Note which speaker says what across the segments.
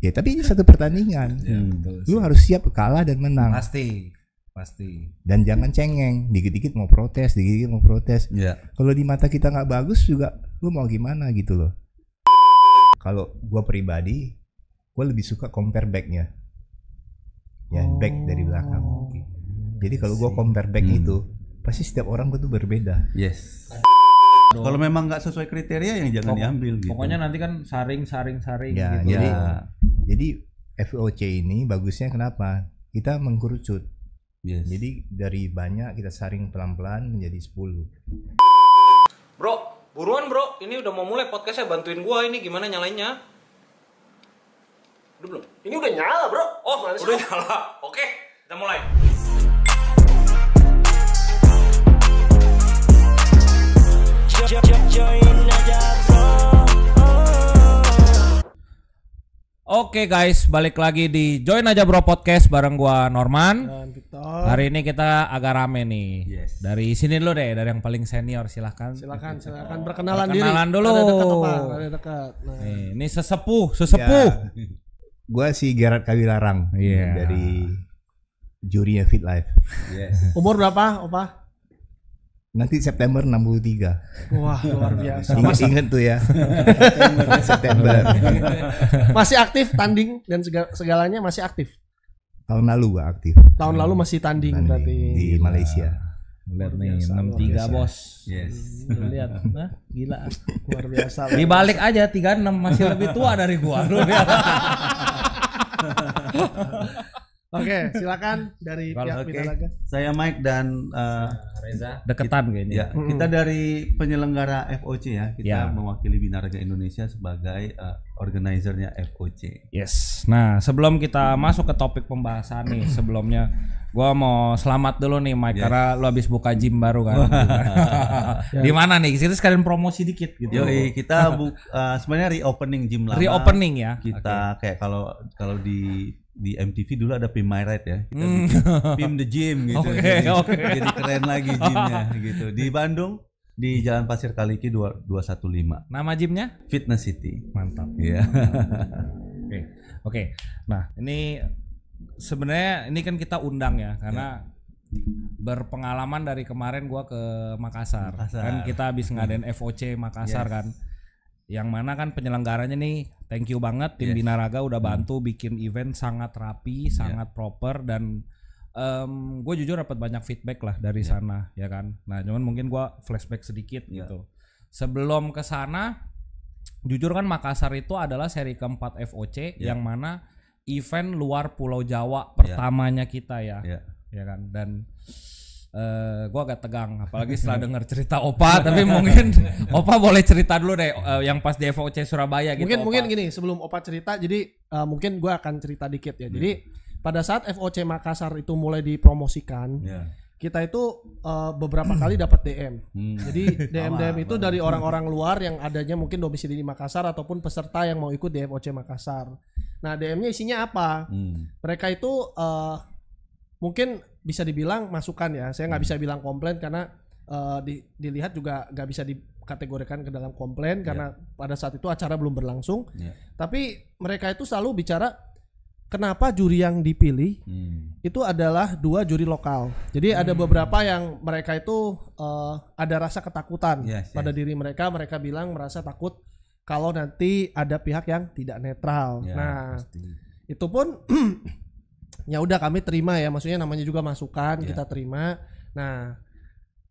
Speaker 1: Ya tapi ini satu pertandingan. Lu harus siap kalah dan menang.
Speaker 2: Pasti.
Speaker 1: Dan jangan cengeng, dikit-dikit mau protes,
Speaker 3: Ya.
Speaker 1: Kalau di mata kita nggak bagus juga, lu mau gimana gitu loh. Kalau gua pribadi, gua lebih suka compare back-nya. Ya, back dari belakang. Jadi kalau gua compare back itu, pasti setiap orang tuh berbeda.
Speaker 3: Yes. Kalau memang nggak sesuai kriteria yang jangan diambil gitu.
Speaker 2: Pokoknya nanti kan saring
Speaker 1: Ya,
Speaker 2: gitu.
Speaker 1: Jadi FOC ini bagusnya kenapa? Kita mengkerucut.
Speaker 3: Yes.
Speaker 1: Jadi dari banyak kita saring pelan-pelan menjadi 10.
Speaker 4: Bro, buruan bro, ini udah mau mulai podcastnya, bantuin gua ini gimana nyalainnya? Udah belum?
Speaker 5: Ini udah nyala bro.
Speaker 4: Oh, udah nyala. Oke, kita mulai.
Speaker 2: Oke guys, balik lagi di Join Aja Bro Podcast bareng gua Norman.
Speaker 5: Dan Victor.
Speaker 2: Hari ini kita agak rame nih.
Speaker 3: Yes.
Speaker 2: Dari sini dulu deh, dari yang paling senior silahkan.
Speaker 5: Silakan perkenalan diri.
Speaker 2: Perkenalan dulu.
Speaker 5: Ada dekat apa? Ada dekat. Nah.
Speaker 2: Nih, ini sesepuh.
Speaker 1: Ya, gua si Gerard Kawilarang dari jurinya Fit Life.
Speaker 3: Yes.
Speaker 5: Umur berapa, Opa?
Speaker 1: Nanti September 63.
Speaker 5: Wah, luar biasa.
Speaker 1: Ingat tuh ya. September.
Speaker 5: Masih aktif tanding dan segalanya masih aktif.
Speaker 1: Tahun lalu gua aktif.
Speaker 5: Tahun lalu masih tanding berarti.
Speaker 1: Di Malaysia.
Speaker 2: Lihat nih,
Speaker 5: Luar
Speaker 2: 63 bos.
Speaker 3: Yes.
Speaker 2: Lihat, nah, gila.
Speaker 5: Luar biasa.
Speaker 2: Dibalik aja 36 masih lebih tua dari gua. Lu lihat.
Speaker 5: Oke, silakan dari pihak
Speaker 3: Oke.
Speaker 5: Pitalaga.
Speaker 3: Saya Mike dan
Speaker 2: Reza deketan kayaknya.
Speaker 3: ya, kita dari penyelenggara FOC ya.
Speaker 2: Ya.
Speaker 3: Kita mewakili Binaraga Indonesia sebagai organizernya FOC.
Speaker 2: Yes. Nah, sebelum kita masuk ke topik pembahasan nih, sebelumnya gua mau selamat dulu nih Mike karena lu habis buka gym baru kan. Di mana nih? Kita sekalian promosi dikit gitu.
Speaker 3: Yoi, kita sebenarnya reopening gym lama.
Speaker 2: Reopening ya.
Speaker 3: Kita kayak kalau di MTV dulu ada Pim My Ride ya. Kita bikin Pim the Gym gitu. Jadi keren lagi gymnya gitu. Di Bandung di Jalan Pasir Kaliki 215.
Speaker 2: Nama gymnya?
Speaker 3: Fitness City.
Speaker 2: Mantap.
Speaker 3: Iya.
Speaker 2: Oke. Nah, ini sebenarnya ini kan kita undang ya karena berpengalaman dari kemarin gua ke Makassar. Kan kita habis ngadain FOC Makassar kan. Yang mana kan penyelenggaranya nih thank you banget tim Binaraga udah bantu bikin event sangat rapi, sangat proper dan gue jujur dapat banyak feedback lah dari sana ya kan. Nah, cuman mungkin gua flashback sedikit gitu. Sebelum ke sana jujur kan Makassar itu adalah seri keempat FOC yang mana event luar Pulau Jawa pertamanya kita ya kan. Dan gue agak tegang apalagi setelah denger cerita Opa tapi mungkin Opa boleh cerita dulu deh yang pas di FOC Surabaya gitu.
Speaker 5: Mungkin gini sebelum Opa cerita jadi mungkin gue akan cerita dikit ya. Jadi pada saat FOC Makassar itu mulai dipromosikan kita itu beberapa kali dapat DM. Jadi DM itu dari orang-orang luar yang adanya mungkin domisili di Makassar ataupun peserta yang mau ikut di FOC Makassar. Nah DM-nya isinya apa? Mereka itu mungkin bisa dibilang masukan ya. Saya nggak bisa bilang komplain karena dilihat juga nggak bisa dikategorikan ke dalam komplain karena pada saat itu acara belum berlangsung. Tapi mereka itu selalu bicara kenapa juri yang dipilih itu adalah 2 juri lokal. Jadi ada beberapa yang mereka itu ada rasa ketakutan pada diri mereka. Mereka bilang merasa takut kalau nanti ada pihak yang tidak netral. Itu pun ya udah kami terima ya, maksudnya namanya juga masukan kita terima. Nah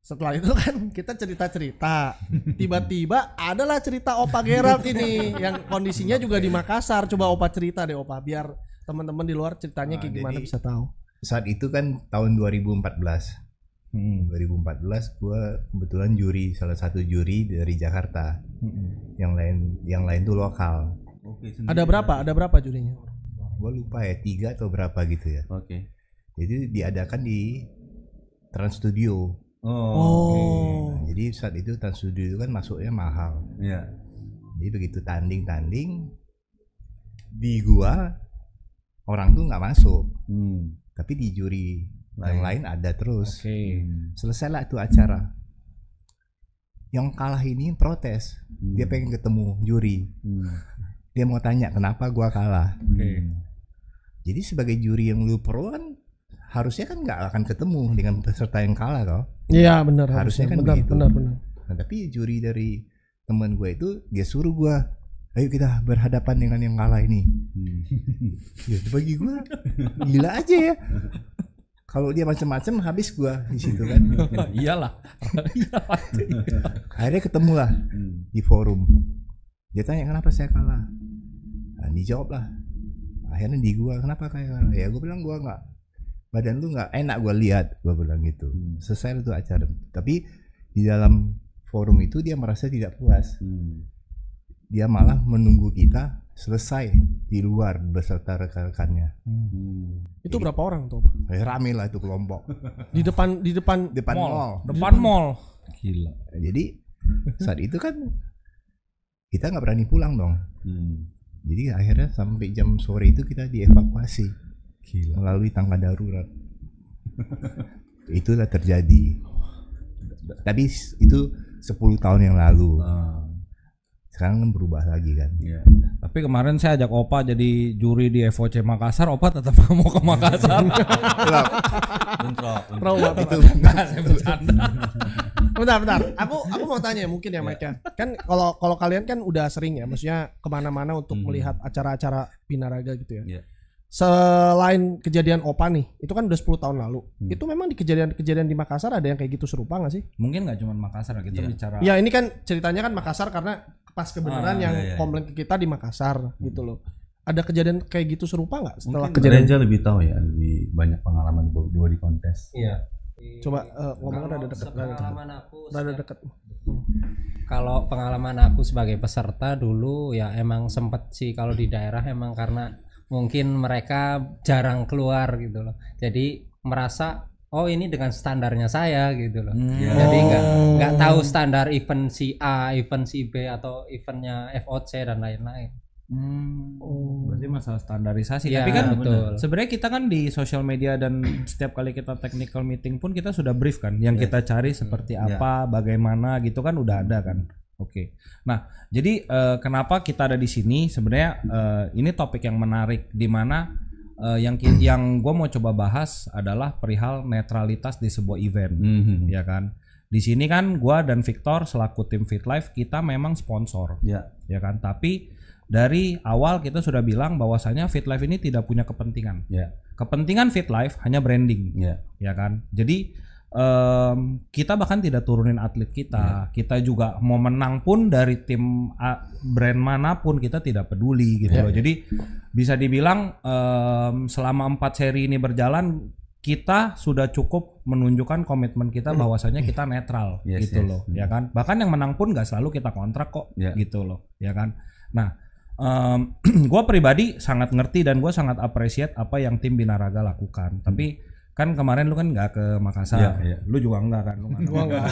Speaker 5: setelah itu kan kita cerita tiba-tiba adalah cerita Opa Gerard ini yang kondisinya juga di Makassar. Coba Opa cerita deh Opa biar teman-teman di luar ceritanya kayak gimana bisa tahu.
Speaker 1: Saat itu kan tahun 2014. 2014 gue kebetulan salah satu juri dari Jakarta. Yang lain tuh lokal.
Speaker 5: Ada berapa jurinya?
Speaker 1: Gue lupa ya 3 atau berapa gitu ya. Jadi diadakan di Trans Studio. Jadi saat itu Trans Studio itu kan masuknya mahal. Jadi begitu tanding di gua orang tuh nggak masuk. Tapi di juri yang lain ada terus. Selesailah itu acara. Yang kalah ini protes. Dia pengen ketemu juri. dia mau tanya kenapa gua kalah. Jadi sebagai juri yang lu pro kan harusnya kan nggak akan ketemu dengan peserta yang kalah toh.
Speaker 5: Iya benar.
Speaker 1: Harusnya kan
Speaker 5: benar,
Speaker 1: begitu.
Speaker 5: benar.
Speaker 1: Nah, tapi juri dari teman gue itu dia suruh gue, ayo kita berhadapan dengan yang kalah ini. Ya, bagi gue gila aja ya. Kalau dia macam-macam habis gue di situ kan.
Speaker 2: Iyalah.
Speaker 1: Akhirnya ketemulah di forum. Dia tanya kenapa saya kalah. Nah, dijawab lah. Akhirnya di gue kenapa kayak kalah. Ya gue bilang gue nggak, badan lu nggak enak gue lihat, gue bilang gitu. Selesai itu acara. Tapi di dalam forum itu dia merasa tidak puas. Dia malah menunggu kita selesai di luar beserta rekan-rekannya.
Speaker 5: Itu berapa orang tuh?
Speaker 1: Rame lah itu kelompok.
Speaker 5: Di depan
Speaker 1: mall.
Speaker 2: Depan mall.
Speaker 3: Gila.
Speaker 1: Jadi saat itu kan kita nggak berani pulang dong. Jadi akhirnya sampai jam sore itu kita dievakuasi. Gila. Melalui tangga darurat. Itulah terjadi. Tapi itu 10 tahun yang lalu. Sekarang kan berubah lagi kan.
Speaker 2: Tapi kemarin saya ajak Opa jadi juri di FOC Makassar, Opa tetap gak mau ke Makassar.
Speaker 3: Bentrok.
Speaker 1: Itu
Speaker 2: Saya bercanda.
Speaker 5: Bentar. Aku mau tanya mungkin ya Mike ya. Kan kalau kalian kan udah sering ya, maksudnya kemana-mana untuk melihat acara-acara binaraga gitu ya. Selain kejadian Opa nih, itu kan udah 10 tahun lalu. Itu memang di kejadian di Makassar ada yang kayak gitu serupa gak sih?
Speaker 2: Mungkin gak cuma Makassar, kita bicara.
Speaker 5: Ya ini kan ceritanya kan Makassar karena pas kebenaran yang komplain ke kita di Makassar gitu loh. Ada kejadian kayak gitu serupa nggak setelah
Speaker 3: mungkin
Speaker 5: kejadian?
Speaker 3: Reza lebih tahu ya, lebih banyak pengalaman dua di kontes.
Speaker 6: Iya.
Speaker 5: Coba ngomongnya rada dekat.
Speaker 6: Kalau pengalaman aku sebagai peserta dulu ya emang sempet sih kalau di daerah emang karena mungkin mereka jarang keluar gitu loh. Jadi merasa oh ini dengan standarnya saya gitu loh. Jadi nggak tahu standar event si A, event si B atau eventnya FOC dan lain-lain.
Speaker 2: Berarti masalah standarisasi.
Speaker 6: Ya,
Speaker 2: tapi kan
Speaker 6: betul.
Speaker 2: sebenarnya kita kan di social media dan setiap kali kita technical meeting pun kita sudah brief kan yang kita cari seperti apa, bagaimana gitu kan udah ada kan. Oke. Nah, jadi kenapa kita ada di sini sebenarnya ini topik yang menarik di mana yang gue mau coba bahas adalah perihal netralitas di sebuah event, ya kan. Di sini kan gue dan Victor selaku tim FitLife kita memang sponsor, ya kan. Tapi dari awal kita sudah bilang bahwasanya FitLife ini tidak punya kepentingan. Kepentingan FitLife hanya branding, ya kan. Jadi kita bahkan tidak turunin atlet kita. Kita juga mau menang pun dari tim brand manapun kita tidak peduli gitu loh. Jadi bisa dibilang selama 4 seri ini berjalan kita sudah cukup menunjukkan komitmen kita bahwasanya kita netral gitu loh, ya kan. Bahkan yang menang pun nggak selalu kita kontrak kok, gitu loh, ya kan. Nah, gue pribadi sangat ngerti dan gue sangat appreciate apa yang tim Binaraga lakukan. Tapi kan kemarin lu kan nggak ke Makassar, lu juga enggak kan? Gua enggak.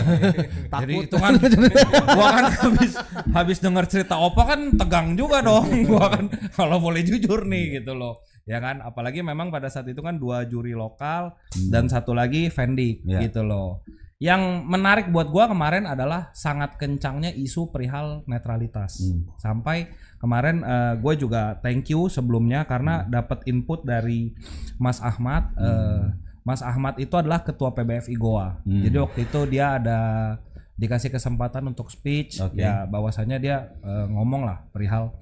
Speaker 2: Jadi itu kan, gua kan habis dengar cerita Opa kan tegang juga dong, gua kan kalau boleh jujur nih gitu loh, ya kan? Apalagi memang pada saat itu kan 2 juri lokal dan satu lagi Fendi gitu loh. Yang menarik buat gua kemarin adalah sangat kencangnya isu perihal netralitas. Sampai kemarin gua juga thank you sebelumnya karena dapat input dari Mas Ahmad. Mas Ahmad itu adalah ketua PBFI Goa. Jadi waktu itu dia ada dikasih kesempatan untuk speech, ya bahwasanya dia ngomong lah perihal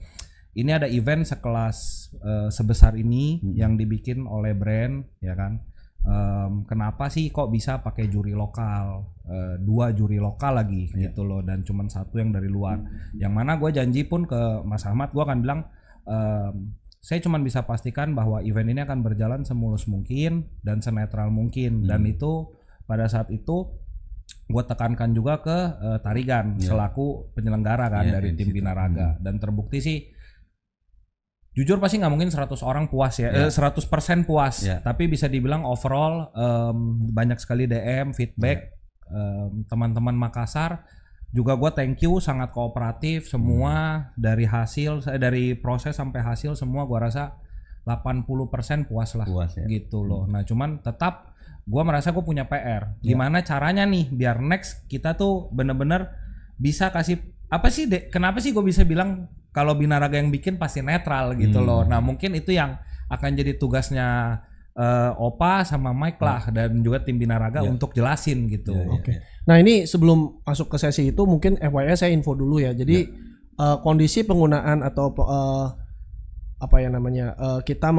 Speaker 2: ini ada event sekelas sebesar ini yang dibikin oleh brand, ya kan. Kenapa sih kok bisa pakai juri lokal, 2 juri lokal lagi gitu loh, dan cuman 1 yang dari luar. Yang mana gue janji pun ke Mas Ahmad, gue akan bilang saya cuma bisa pastikan bahwa event ini akan berjalan semulus mungkin dan senetral mungkin. Dan itu pada saat itu gue tekankan juga ke Tarigan selaku penyelenggara kan dari tim Binaraga. Dan terbukti sih jujur pasti nggak mungkin 100 orang puas ya, 100% puas. Tapi bisa dibilang overall banyak sekali DM, feedback teman-teman Makassar. Juga gue thank you, sangat kooperatif semua dari hasil, dari proses sampai hasil semua gue rasa 80% puas lah, gitu loh. Nah cuman tetap gue merasa gue punya PR. Gimana caranya nih biar next kita tuh bener-bener bisa kasih apa sih kenapa sih gue bisa bilang kalau Binaraga yang bikin pasti netral gitu loh. Nah mungkin itu yang akan jadi tugasnya Opa sama Mike lah dan juga tim Binaraga untuk jelasin gitu.
Speaker 5: Oke. Nah ini sebelum masuk ke sesi itu mungkin FYI saya info dulu ya. Jadi kondisi penggunaan atau kita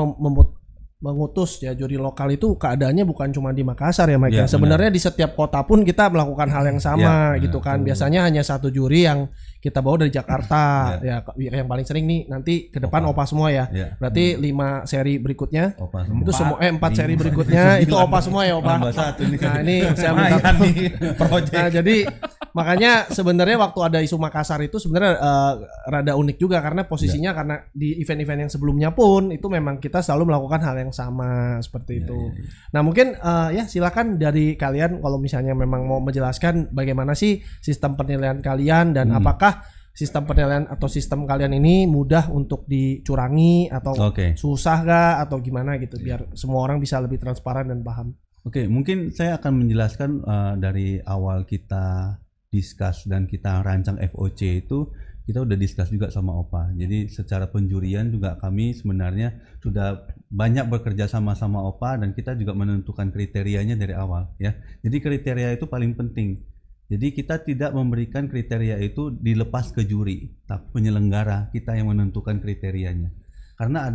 Speaker 5: mengutus ya juri lokal itu keadaannya bukan cuma di Makassar ya Mike. Sebenarnya di setiap kota pun kita melakukan hal yang sama gitu kan. Biasanya hanya satu juri yang kita bawa dari Jakarta ya yang paling sering nih nanti ke depan Opa semua ya. Berarti 5 seri berikutnya itu semua 4 seri berikutnya itu Opa semua ya Opa. Nah ini saya minta nah jadi makanya sebenarnya waktu ada isu Makassar itu sebenarnya rada unik juga karena posisinya karena di event-event yang sebelumnya pun itu memang kita selalu melakukan hal yang sama seperti itu. Nah mungkin ya silakan dari kalian kalau misalnya memang mau menjelaskan bagaimana sih sistem penilaian kalian dan apakah sistem penilaian atau sistem kalian ini mudah untuk dicurangi atau susah gak atau gimana gitu biar semua orang bisa lebih transparan dan paham.
Speaker 3: Oke, mungkin saya akan menjelaskan dari awal kita discuss dan kita rancang FOC itu kita udah discuss juga sama Opa. Jadi secara penjurian juga kami sebenarnya sudah banyak bekerja sama Opa dan kita juga menentukan kriterianya dari awal ya. Jadi kriteria itu paling penting. Jadi kita tidak memberikan kriteria itu dilepas ke juri, tapi penyelenggara kita yang menentukan kriterianya. Karena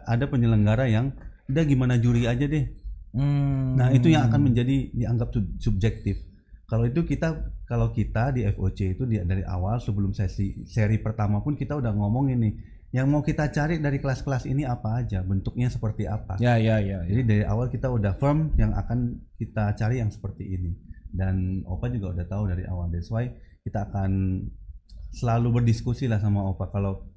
Speaker 3: ada penyelenggara yang udah gimana juri aja deh. Nah, itu yang akan menjadi dianggap subjektif. Kalau kita di FOC itu dari awal sebelum seri pertama pun kita udah ngomong ini yang mau kita cari dari kelas-kelas ini apa aja, bentuknya seperti apa. Ya. Jadi dari awal kita udah firm yang akan kita cari yang seperti ini. Dan Opa juga udah tahu dari awal. That's why kita akan selalu berdiskusi lah sama Opa. Kalau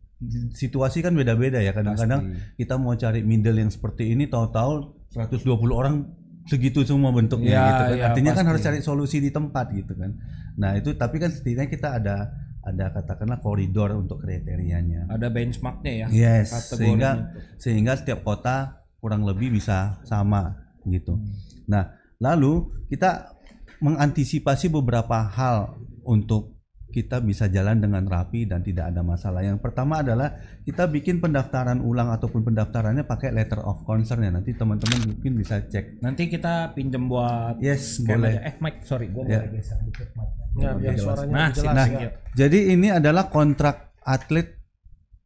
Speaker 3: situasi kan beda-beda ya. Kadang-kadang kita mau cari middle yang seperti ini, tahu-tahu 120 orang segitu semua bentuknya gitu kan. Artinya kan harus cari solusi di tempat gitu kan. Nah itu tapi kan setidaknya kita ada katakanlah koridor untuk kriterianya.
Speaker 2: Ada benchmarknya ya.
Speaker 3: Yes. Sehingga setiap kota kurang lebih bisa sama gitu. Nah lalu kita mengantisipasi beberapa hal untuk kita bisa jalan dengan rapi dan tidak ada masalah. Yang pertama adalah kita bikin pendaftaran ulang ataupun pendaftarannya pakai letter of concern ya. Nanti teman-teman mungkin bisa cek.
Speaker 2: Nanti kita pinjam buat
Speaker 3: boleh.
Speaker 2: Mike, sorry, gua boleh geser dikit
Speaker 3: mic-nya. Jadi ini adalah kontrak atlet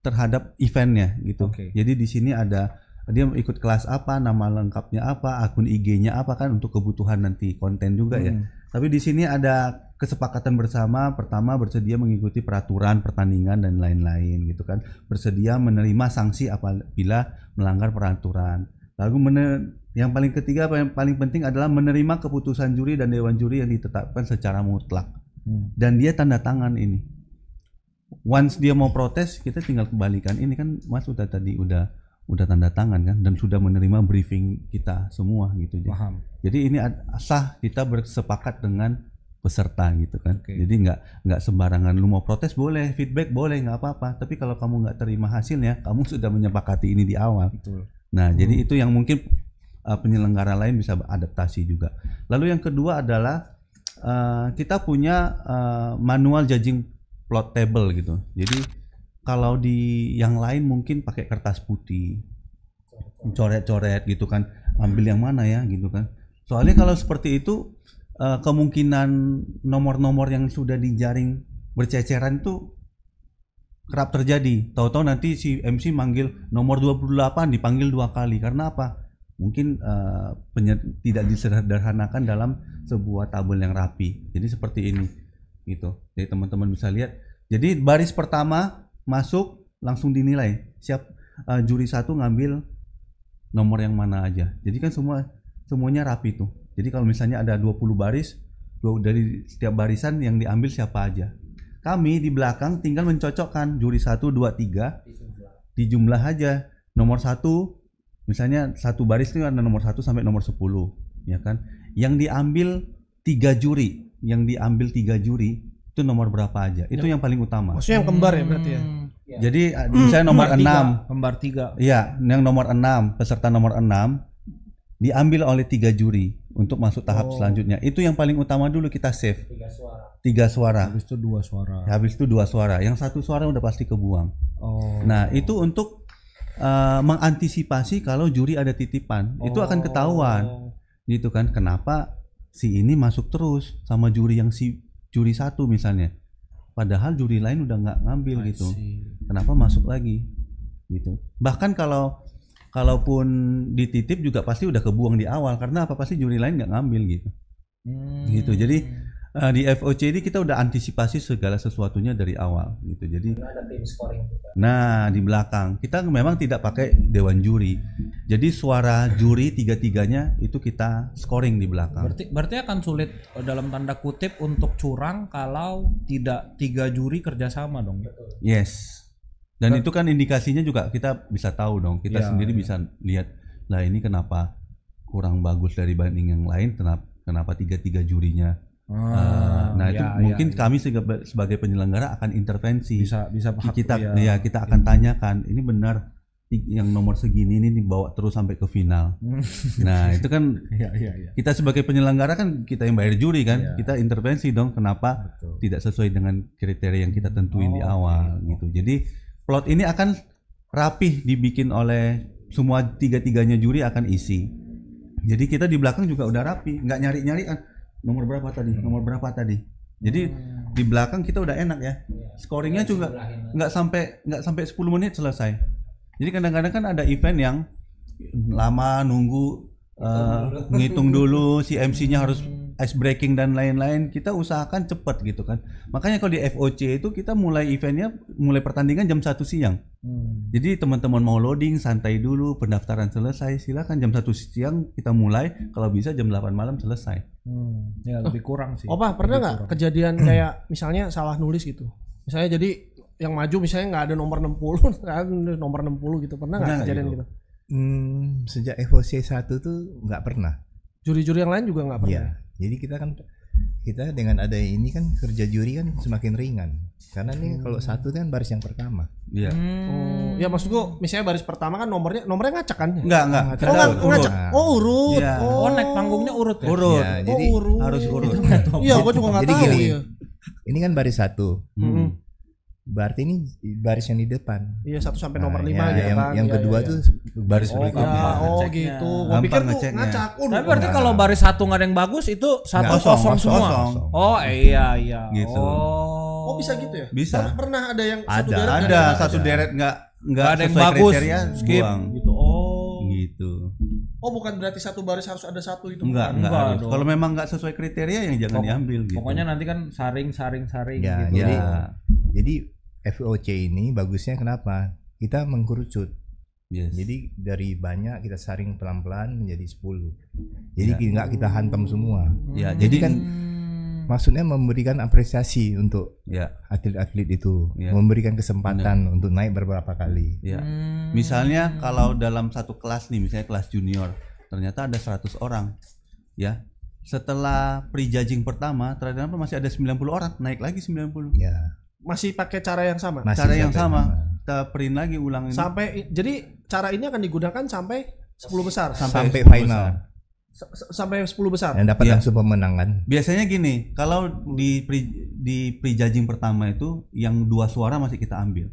Speaker 3: terhadap eventnya gitu. Jadi di sini ada dia ikut kelas apa, nama lengkapnya apa, akun IG-nya apa kan untuk kebutuhan nanti konten juga ya. Tapi di sini ada kesepakatan bersama, pertama bersedia mengikuti peraturan pertandingan dan lain-lain gitu kan. Bersedia menerima sanksi apabila melanggar peraturan. Lalu yang paling ketiga yang paling penting adalah menerima keputusan juri dan dewan juri yang ditetapkan secara mutlak. Dan dia tanda tangan ini. Once dia mau protes, kita tinggal kembalikan. Ini kan Mas udah tanda tangan kan dan sudah menerima briefing kita semua gitu.
Speaker 2: Paham.
Speaker 3: Jadi ini sah kita bersepakat dengan peserta gitu kan. Jadi nggak sembarangan lu mau protes boleh, feedback boleh, nggak apa-apa. Tapi kalau kamu nggak terima hasilnya, kamu sudah menyepakati ini di awal.
Speaker 2: Betul.
Speaker 3: Nah jadi itu yang mungkin penyelenggara lain bisa adaptasi juga. Lalu yang kedua adalah kita punya manual judging plot table gitu. Jadi kalau di yang lain mungkin pakai kertas putih, coret-coret gitu kan, ambil yang mana ya gitu kan. Soalnya kalau seperti itu kemungkinan nomor-nomor yang sudah dijaring berceceran itu kerap terjadi. Tahu-tahu nanti si MC manggil nomor 28 dipanggil 2 kali. Karena apa? Mungkin tidak disederhanakan dalam sebuah tabel yang rapi. Jadi seperti ini gitu. Jadi teman-teman bisa lihat. Jadi baris pertama masuk langsung dinilai. Juri 1 ngambil nomor yang mana aja. Jadi kan semuanya rapi tuh. Jadi kalau misalnya ada 20 baris, dari setiap barisan yang diambil siapa aja. Kami di belakang tinggal mencocokkan juri 1, 2, 3 di jumlah aja. Nomor 1 misalnya satu baris itu ada nomor 1 sampai nomor 10 ya kan. Yang diambil 3 juri itu nomor berapa aja. Itu yang paling utama.
Speaker 5: Maksudnya yang kembar ya berarti ya.
Speaker 3: Jadi misalnya nomor 6.
Speaker 2: Kembar 3.
Speaker 3: Iya, yang nomor 6, peserta nomor 6 diambil oleh 3 juri untuk masuk tahap selanjutnya. Itu yang paling utama dulu kita save.
Speaker 6: 3 suara.
Speaker 3: 3 suara.
Speaker 2: Habis itu 2 suara.
Speaker 3: Habis itu 2 suara. Yang 1 suara udah pasti kebuang.
Speaker 2: Oh.
Speaker 3: Nah, itu untuk mengantisipasi kalau juri ada titipan. Itu akan ketahuan. Gitu kan. Kenapa si ini masuk terus sama juri yang juri 1 misalnya. Padahal juri lain udah nggak ngambil gitu. Kenapa masuk lagi? Gitu. Bahkan kalaupun dititip juga pasti udah kebuang di awal karena apa, pasti juri lain nggak ngambil gitu. Gitu. Jadi di FOC ini kita udah antisipasi segala sesuatunya dari awal gitu. Jadi
Speaker 6: ada tim scoring juga.
Speaker 3: Nah, di belakang kita memang tidak pakai dewan juri. Jadi suara juri 3-3-nya itu kita scoring di belakang.
Speaker 2: Berarti akan sulit dalam tanda kutip untuk curang kalau tidak 3 juri kerjasama dong.
Speaker 3: Yes. Dan itu kan indikasinya juga kita bisa tahu dong. Kita sendiri bisa lihat lah ini kenapa kurang bagus dari banding yang lain, kenapa 3-3 jurinya. Nah itu mungkin kami sebagai penyelenggara akan intervensi.
Speaker 2: Bisa
Speaker 3: kita akan tanyakan ini benar yang nomor segini ini dibawa terus sampai ke final. Nah itu kan kita sebagai penyelenggara kan kita yang bayar juri kan, kita intervensi dong kenapa tidak sesuai dengan kriteria yang kita tentuin di awal gitu. Jadi plot ini akan rapih dibikin oleh semua 3-3-nya juri akan isi. Jadi kita di belakang juga udah rapi, nggak nyari-nyari kan nomor berapa tadi. Jadi di belakang kita udah enak ya. Scoringnya juga nggak sampai 10 menit selesai. Jadi kadang-kadang kan ada event yang lama nunggu ngitung dulu, si MC-nya harus ice breaking dan lain-lain. Kita usahakan cepat gitu kan. Makanya kalau di FOC itu kita mulai pertandingan jam 1 siang. Jadi teman-teman mau loading santai dulu, pendaftaran selesai, silakan jam 1 siang kita mulai, kalau bisa jam 8 malam selesai.
Speaker 2: Ya lebih kurang sih.
Speaker 5: Opa pernah nggak kejadian kayak misalnya salah nulis gitu? Misalnya jadi yang maju misalnya nggak ada nomor 60, kan nomor 60 gitu. Pernah nggak kejadian gitu?
Speaker 1: Sejak FOC 1 tuh nggak pernah.
Speaker 5: Juri-juri yang lain juga nggak pernah.
Speaker 1: Iya. Jadi kita dengan ada ini kan kerja juri kan semakin ringan. Karena nih kalau 1 kan baris yang pertama.
Speaker 3: Iya.
Speaker 5: Oh, ya maksud gua misalnya baris pertama kan nomornya ngacak kan?
Speaker 3: Enggak.
Speaker 5: Ngacak. Oh, urut.
Speaker 3: Ya.
Speaker 2: Oh, naik panggungnya urut ya?
Speaker 3: Urut.
Speaker 1: Ya, jadi
Speaker 5: urut.
Speaker 3: Harus urut.
Speaker 5: Iya, gua juga nggak
Speaker 1: jadi
Speaker 5: tahu.
Speaker 1: gini,
Speaker 5: Ya.
Speaker 1: ini kan baris 1. Berarti ini baris yang di depan.
Speaker 5: Iya 1 sampai nomor 5
Speaker 1: ya,
Speaker 5: gitu kan.
Speaker 1: Yang kedua tuh baris
Speaker 3: berikutnya.
Speaker 5: Oh gitu. Gua
Speaker 3: Gampang
Speaker 5: pikir tuh
Speaker 3: ngeceknya.
Speaker 5: ngacak.
Speaker 2: Tapi berarti kalau baris 1 nggak ada yang bagus itu 1 kosong semua.
Speaker 3: kosong.
Speaker 2: Oh iya.
Speaker 3: Gitu.
Speaker 5: Oh bisa gitu ya?
Speaker 3: Bisa.
Speaker 5: Pernah ada yang
Speaker 3: Ada satu deret nggak
Speaker 2: ada yang
Speaker 3: sesuai
Speaker 2: bagus,
Speaker 3: kriteria,
Speaker 2: skip
Speaker 3: buang.
Speaker 2: gitu. Oh.
Speaker 3: Gitu.
Speaker 5: Oh bukan berarti satu baris harus ada 1 itu.
Speaker 3: Enggak harus.
Speaker 2: dong.
Speaker 3: Kalau memang nggak sesuai kriteria yang jangan diambil gitu.
Speaker 2: Pokoknya nanti kan saring
Speaker 1: Ya,
Speaker 2: gitu.
Speaker 1: jadi FOC ini bagusnya kenapa? Kita mengkerucut.
Speaker 3: Yes.
Speaker 1: Jadi dari banyak kita saring pelan-pelan menjadi 10. Jadi nggak kita hantam semua.
Speaker 3: Ya,
Speaker 1: Jadi kan maksudnya memberikan apresiasi untuk atlet-atlet itu, memberikan kesempatan untuk naik beberapa kali.
Speaker 3: Ya. Misalnya kalau dalam satu kelas nih, misalnya kelas junior, ternyata ada 100 orang. Ya. Setelah pre-judging pertama, ternyata masih ada 90 orang, naik lagi 90.
Speaker 1: Ya.
Speaker 5: Masih pakai cara yang sama.
Speaker 3: Cara yang sama. Kita print lagi ulang ini.
Speaker 5: Jadi cara ini akan digunakan sampai 10 besar.
Speaker 1: Sampai
Speaker 3: 10
Speaker 1: final.
Speaker 5: Sampai 10 besar.
Speaker 1: Yang dapat langsung pemenangan.
Speaker 3: Biasanya gini, kalau di pre-judging pertama itu yang 2 suara masih kita ambil.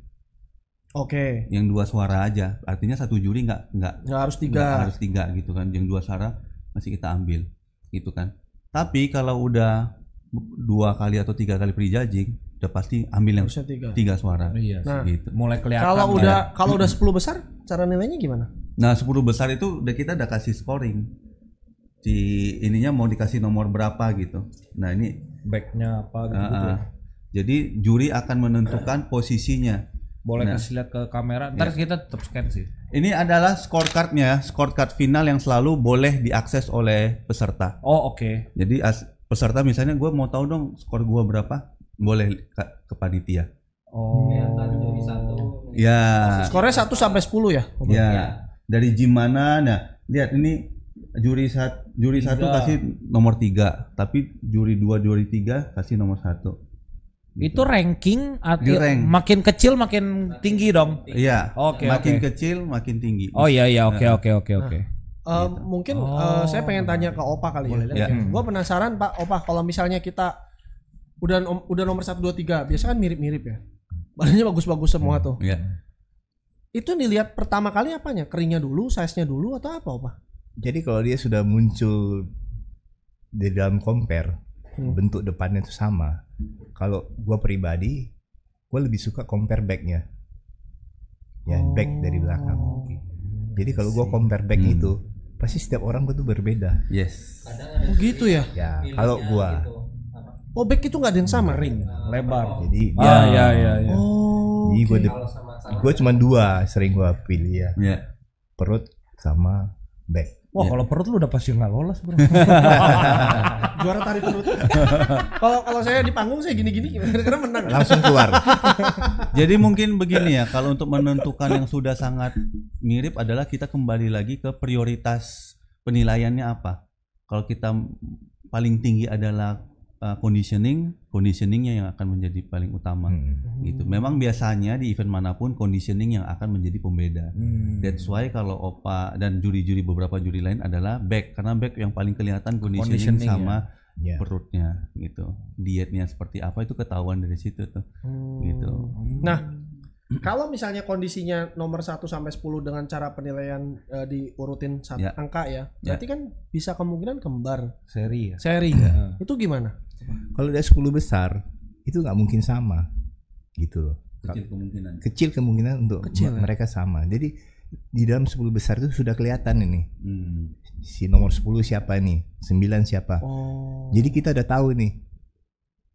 Speaker 5: Oke.
Speaker 3: Yang 2 suara aja, artinya satu juri nggak
Speaker 5: harus 3.
Speaker 3: Nggak harus 3 gitu kan. Yang 2 suara masih kita ambil, gitu kan. Tapi kalau udah 2 kali atau 3 kali pre-judging, udah pasti ambil yang 3 suara.
Speaker 2: Iya.
Speaker 5: Nah,
Speaker 3: gitu.
Speaker 2: Mulai kelihatan.
Speaker 5: Kalau udah 10 besar, cara nilainya gimana?
Speaker 3: Nah 10 besar itu kita udah kasih scoring. Di ininya mau dikasih nomor berapa gitu. Nah ini
Speaker 2: backnya apa gitu, ya.
Speaker 3: Jadi juri akan menentukan posisinya.
Speaker 2: Boleh kasih lihat ke kamera. Ntar kita tetap scan sih.
Speaker 3: Ini adalah scorecardnya, scorecard final yang selalu boleh diakses oleh peserta.
Speaker 2: Oh oke.
Speaker 3: Jadi peserta misalnya gue mau tahu dong skor gue berapa, boleh ke panitia.
Speaker 2: Oh.
Speaker 6: Juri 1.
Speaker 3: Ya.
Speaker 5: Skornya 1 sampai 10 ya?
Speaker 3: Ya. Dari gym mana? Nah, lihat ini juri 1 kasih nomor 3, tapi juri 2, juri 3 kasih nomor 1. Gitu.
Speaker 2: Itu ranking atau
Speaker 3: rank.
Speaker 2: makin kecil makin tinggi dong?
Speaker 3: Iya.
Speaker 2: Oke.
Speaker 3: Makin kecil makin tinggi.
Speaker 2: Oh iya oke.
Speaker 5: Mungkin saya pengen tanya ke Opa kali ya.
Speaker 3: Ya.
Speaker 5: Gue penasaran Pak Opa, kalau misalnya kita udah nomor 1 2 3. Biasa kan mirip-mirip ya. Badannya bagus-bagus semua tuh.
Speaker 3: Iya.
Speaker 5: Itu dilihat pertama kali apanya? Keringnya dulu, size-nya dulu atau apa?
Speaker 1: Jadi kalau dia sudah muncul di dalam compare, bentuk depannya itu sama. Kalau gua pribadi, gua lebih suka compare back-nya. Ya, back dari belakang. Jadi kalau gua compare back itu, pasti setiap orang tuh berbeda.
Speaker 3: Yes.
Speaker 5: Oh gitu ya?
Speaker 1: Ya, kalau gua
Speaker 5: Oh back itu nggak ada yang sama?
Speaker 2: Ring, lebar.
Speaker 1: jadi
Speaker 2: Ya.
Speaker 5: Oh.
Speaker 1: jadi gua cuma 2 sering gua pilih ya.
Speaker 3: Ya.
Speaker 1: Perut sama back.
Speaker 2: Wah, kalau perut lu udah pasti nggak lolos, bro.
Speaker 5: Juara tarik perut. Kalau saya di panggung saya gini-gini kira-kira menang.
Speaker 1: Langsung keluar.
Speaker 3: Jadi mungkin begini ya, kalau untuk menentukan yang sudah sangat mirip adalah kita kembali lagi ke prioritas penilaiannya apa. Kalau kita paling tinggi adalah conditioningnya yang akan menjadi paling utama gitu. Memang biasanya di event manapun conditioning yang akan menjadi pembeda. That's why kalau Opa dan juri-juri beberapa juri lain adalah back, karena back yang paling kelihatan conditioning sama perutnya gitu. Dietnya seperti apa itu ketahuan dari situ tuh. Gitu.
Speaker 5: Nah, kalau misalnya kondisinya nomor 1 sampai 10 dengan cara penilaian diurutin angka ya, berarti kan bisa kemungkinan kembar.
Speaker 2: Seri.
Speaker 5: Itu gimana?
Speaker 1: Kalau udah 10 besar itu nggak mungkin sama gitu loh. Kecil kemungkinan untuk mereka sama. Jadi di dalam 10 besar itu sudah kelihatan ini. Si nomor 10 siapa nih, 9 siapa. Jadi kita udah tahu nih.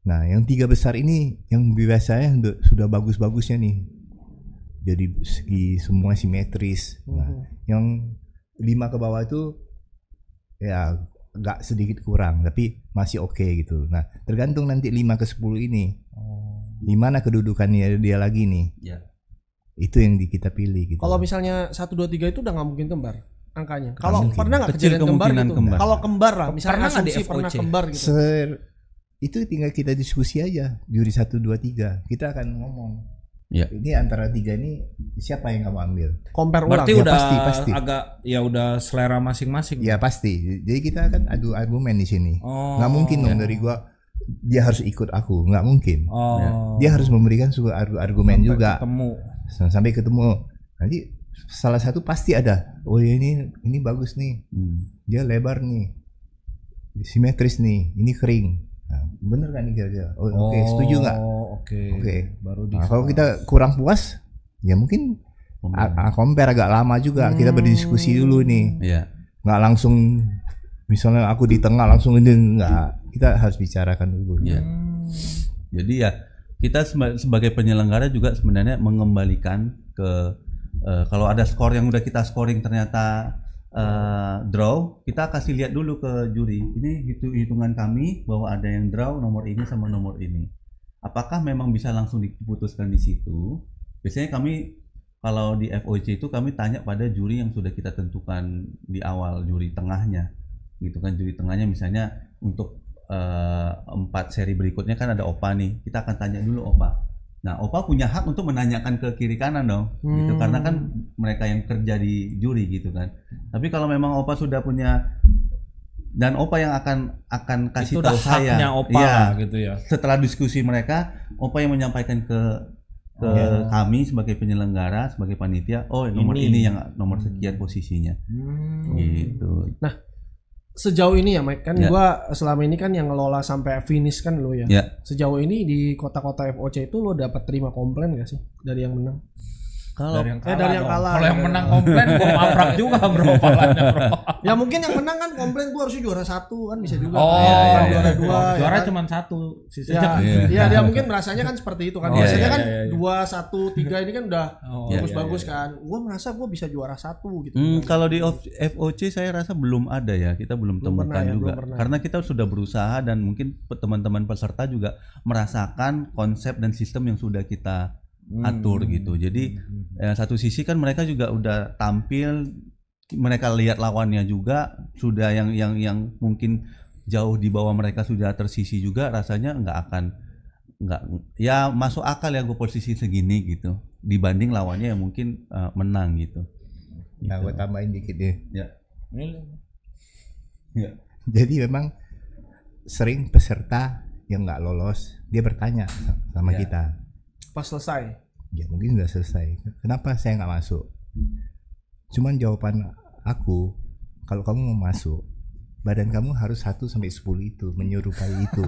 Speaker 1: Nah, yang 3 besar ini yang biasanya sudah bagus-bagusnya nih. Jadi segi semua simetris. Nah, yang 5 ke bawah itu ya agak sedikit kurang tapi masih oke gitu. Nah, tergantung nanti 5 ke 10 ini. Di mana kedudukannya dia lagi nih.
Speaker 3: Ya.
Speaker 1: Itu yang kita pilih gitu.
Speaker 5: Kalau misalnya 1 2 3 itu udah nggak mungkin kembar angkanya. Kalau
Speaker 1: mungkin.
Speaker 5: pernah nggak
Speaker 3: Kecil
Speaker 5: kejadian kembar
Speaker 3: kemungkinan
Speaker 5: gitu?
Speaker 3: kembar.
Speaker 5: Kalau kembar lah, misalnya
Speaker 2: Pernah nggak di
Speaker 5: asumsi pernah
Speaker 2: FOC?
Speaker 5: kembar gitu.
Speaker 1: Itu tinggal kita diskusi aja. Juri 1 2 3. Kita akan ngomong.
Speaker 3: Ya.
Speaker 1: Ini antara 3 ini siapa yang kamu ambil?
Speaker 5: Compare ulang.
Speaker 2: Berarti
Speaker 1: Ya,
Speaker 2: udah
Speaker 1: pasti.
Speaker 2: agak ya udah selera masing-masing.
Speaker 1: Ya pasti. Jadi kita akan adu argumen di sini. Nggak mungkin dong dari gua dia harus ikut aku, nggak mungkin. Dia harus memberikan sebuah argumen
Speaker 2: Sampai
Speaker 1: juga. Sampai ketemu. Nanti salah satu pasti ada. Oh ya ini bagus nih. Dia lebar nih. Simetris nih. Ini kering. Nah, bener kan nih kira-kira? Oke, setuju nggak? Oke.
Speaker 2: Baru
Speaker 1: Nah, kalau kita kurang puas, ya mungkin compare agak lama juga. Kita berdiskusi dulu nih.
Speaker 3: Iya.
Speaker 1: Nggak langsung misalnya aku di tengah langsung ini nggak. Kita harus bicarakan dulu.
Speaker 3: Iya. Jadi ya kita sebagai penyelenggara juga sebenarnya mengembalikan ke kalau ada skor yang udah kita scoring ternyata draw, kita kasih lihat dulu ke juri. Ini hitungan kami bahwa ada yang draw nomor ini sama nomor ini. Apakah memang bisa langsung diputuskan di situ? Biasanya kami kalau di FOC itu kami tanya pada juri yang sudah kita tentukan di awal, juri tengahnya. Gitu kan, juri tengahnya misalnya untuk 4 seri berikutnya kan ada Opa nih. Kita akan tanya dulu Opa. Nah, Opa punya hak untuk menanyakan ke kiri kanan dong, gitu karena kan mereka yang kerja di juri gitu kan. Tapi kalau memang Opa sudah punya dan Opa yang akan kasih tahu saya,
Speaker 2: Opa
Speaker 3: ya,
Speaker 2: gitu ya.
Speaker 3: Setelah diskusi mereka, Opa yang menyampaikan ke kami sebagai penyelenggara, sebagai panitia, oh nomor ini yang nomor sekian posisinya, gitu.
Speaker 5: Nah, sejauh ini ya Mike kan gua selama ini kan yang ngelola sampai finish kan lo ya. Sejauh ini di kota-kota FOC itu lo dapat terima komplain gak sih dari yang menang?
Speaker 2: Kalau dari yang
Speaker 5: kalah.
Speaker 2: Kalau yang menang komplain gua maprak juga bro palanya bro.
Speaker 5: Ya mungkin yang menang kan komplain gua harusnya juara 1 kan bisa juga.
Speaker 2: Juara 2. Juara
Speaker 5: ya kan?
Speaker 2: cuma 1 sisanya.
Speaker 5: Iya dia mungkin merasanya kan seperti itu kan. Biasanya kan 2 1 3 ini kan udah bagus-bagus kan. Gua merasa gua bisa juara 1 gitu.
Speaker 3: Kalau di FOC saya rasa belum ada ya. Kita belum temukan juga. Karena kita sudah berusaha dan mungkin teman-teman peserta juga merasakan konsep dan sistem yang sudah kita atur gitu. Jadi satu sisi kan mereka juga udah tampil, mereka lihat lawannya juga sudah yang mungkin jauh di bawah mereka sudah tersisi juga, rasanya nggak ya masuk akal ya gue posisi segini gitu dibanding lawannya yang mungkin menang gitu.
Speaker 1: Nah, gue tambahin dikit deh.
Speaker 3: Ya.
Speaker 1: Jadi memang sering peserta yang nggak lolos, dia bertanya sama kita.
Speaker 5: Pas selesai.
Speaker 1: Ya mungkin sudah selesai. Kenapa saya nggak masuk? Cuman jawaban aku, kalau kamu mau masuk, badan kamu harus 1 sampai 10 itu menyerupai itu.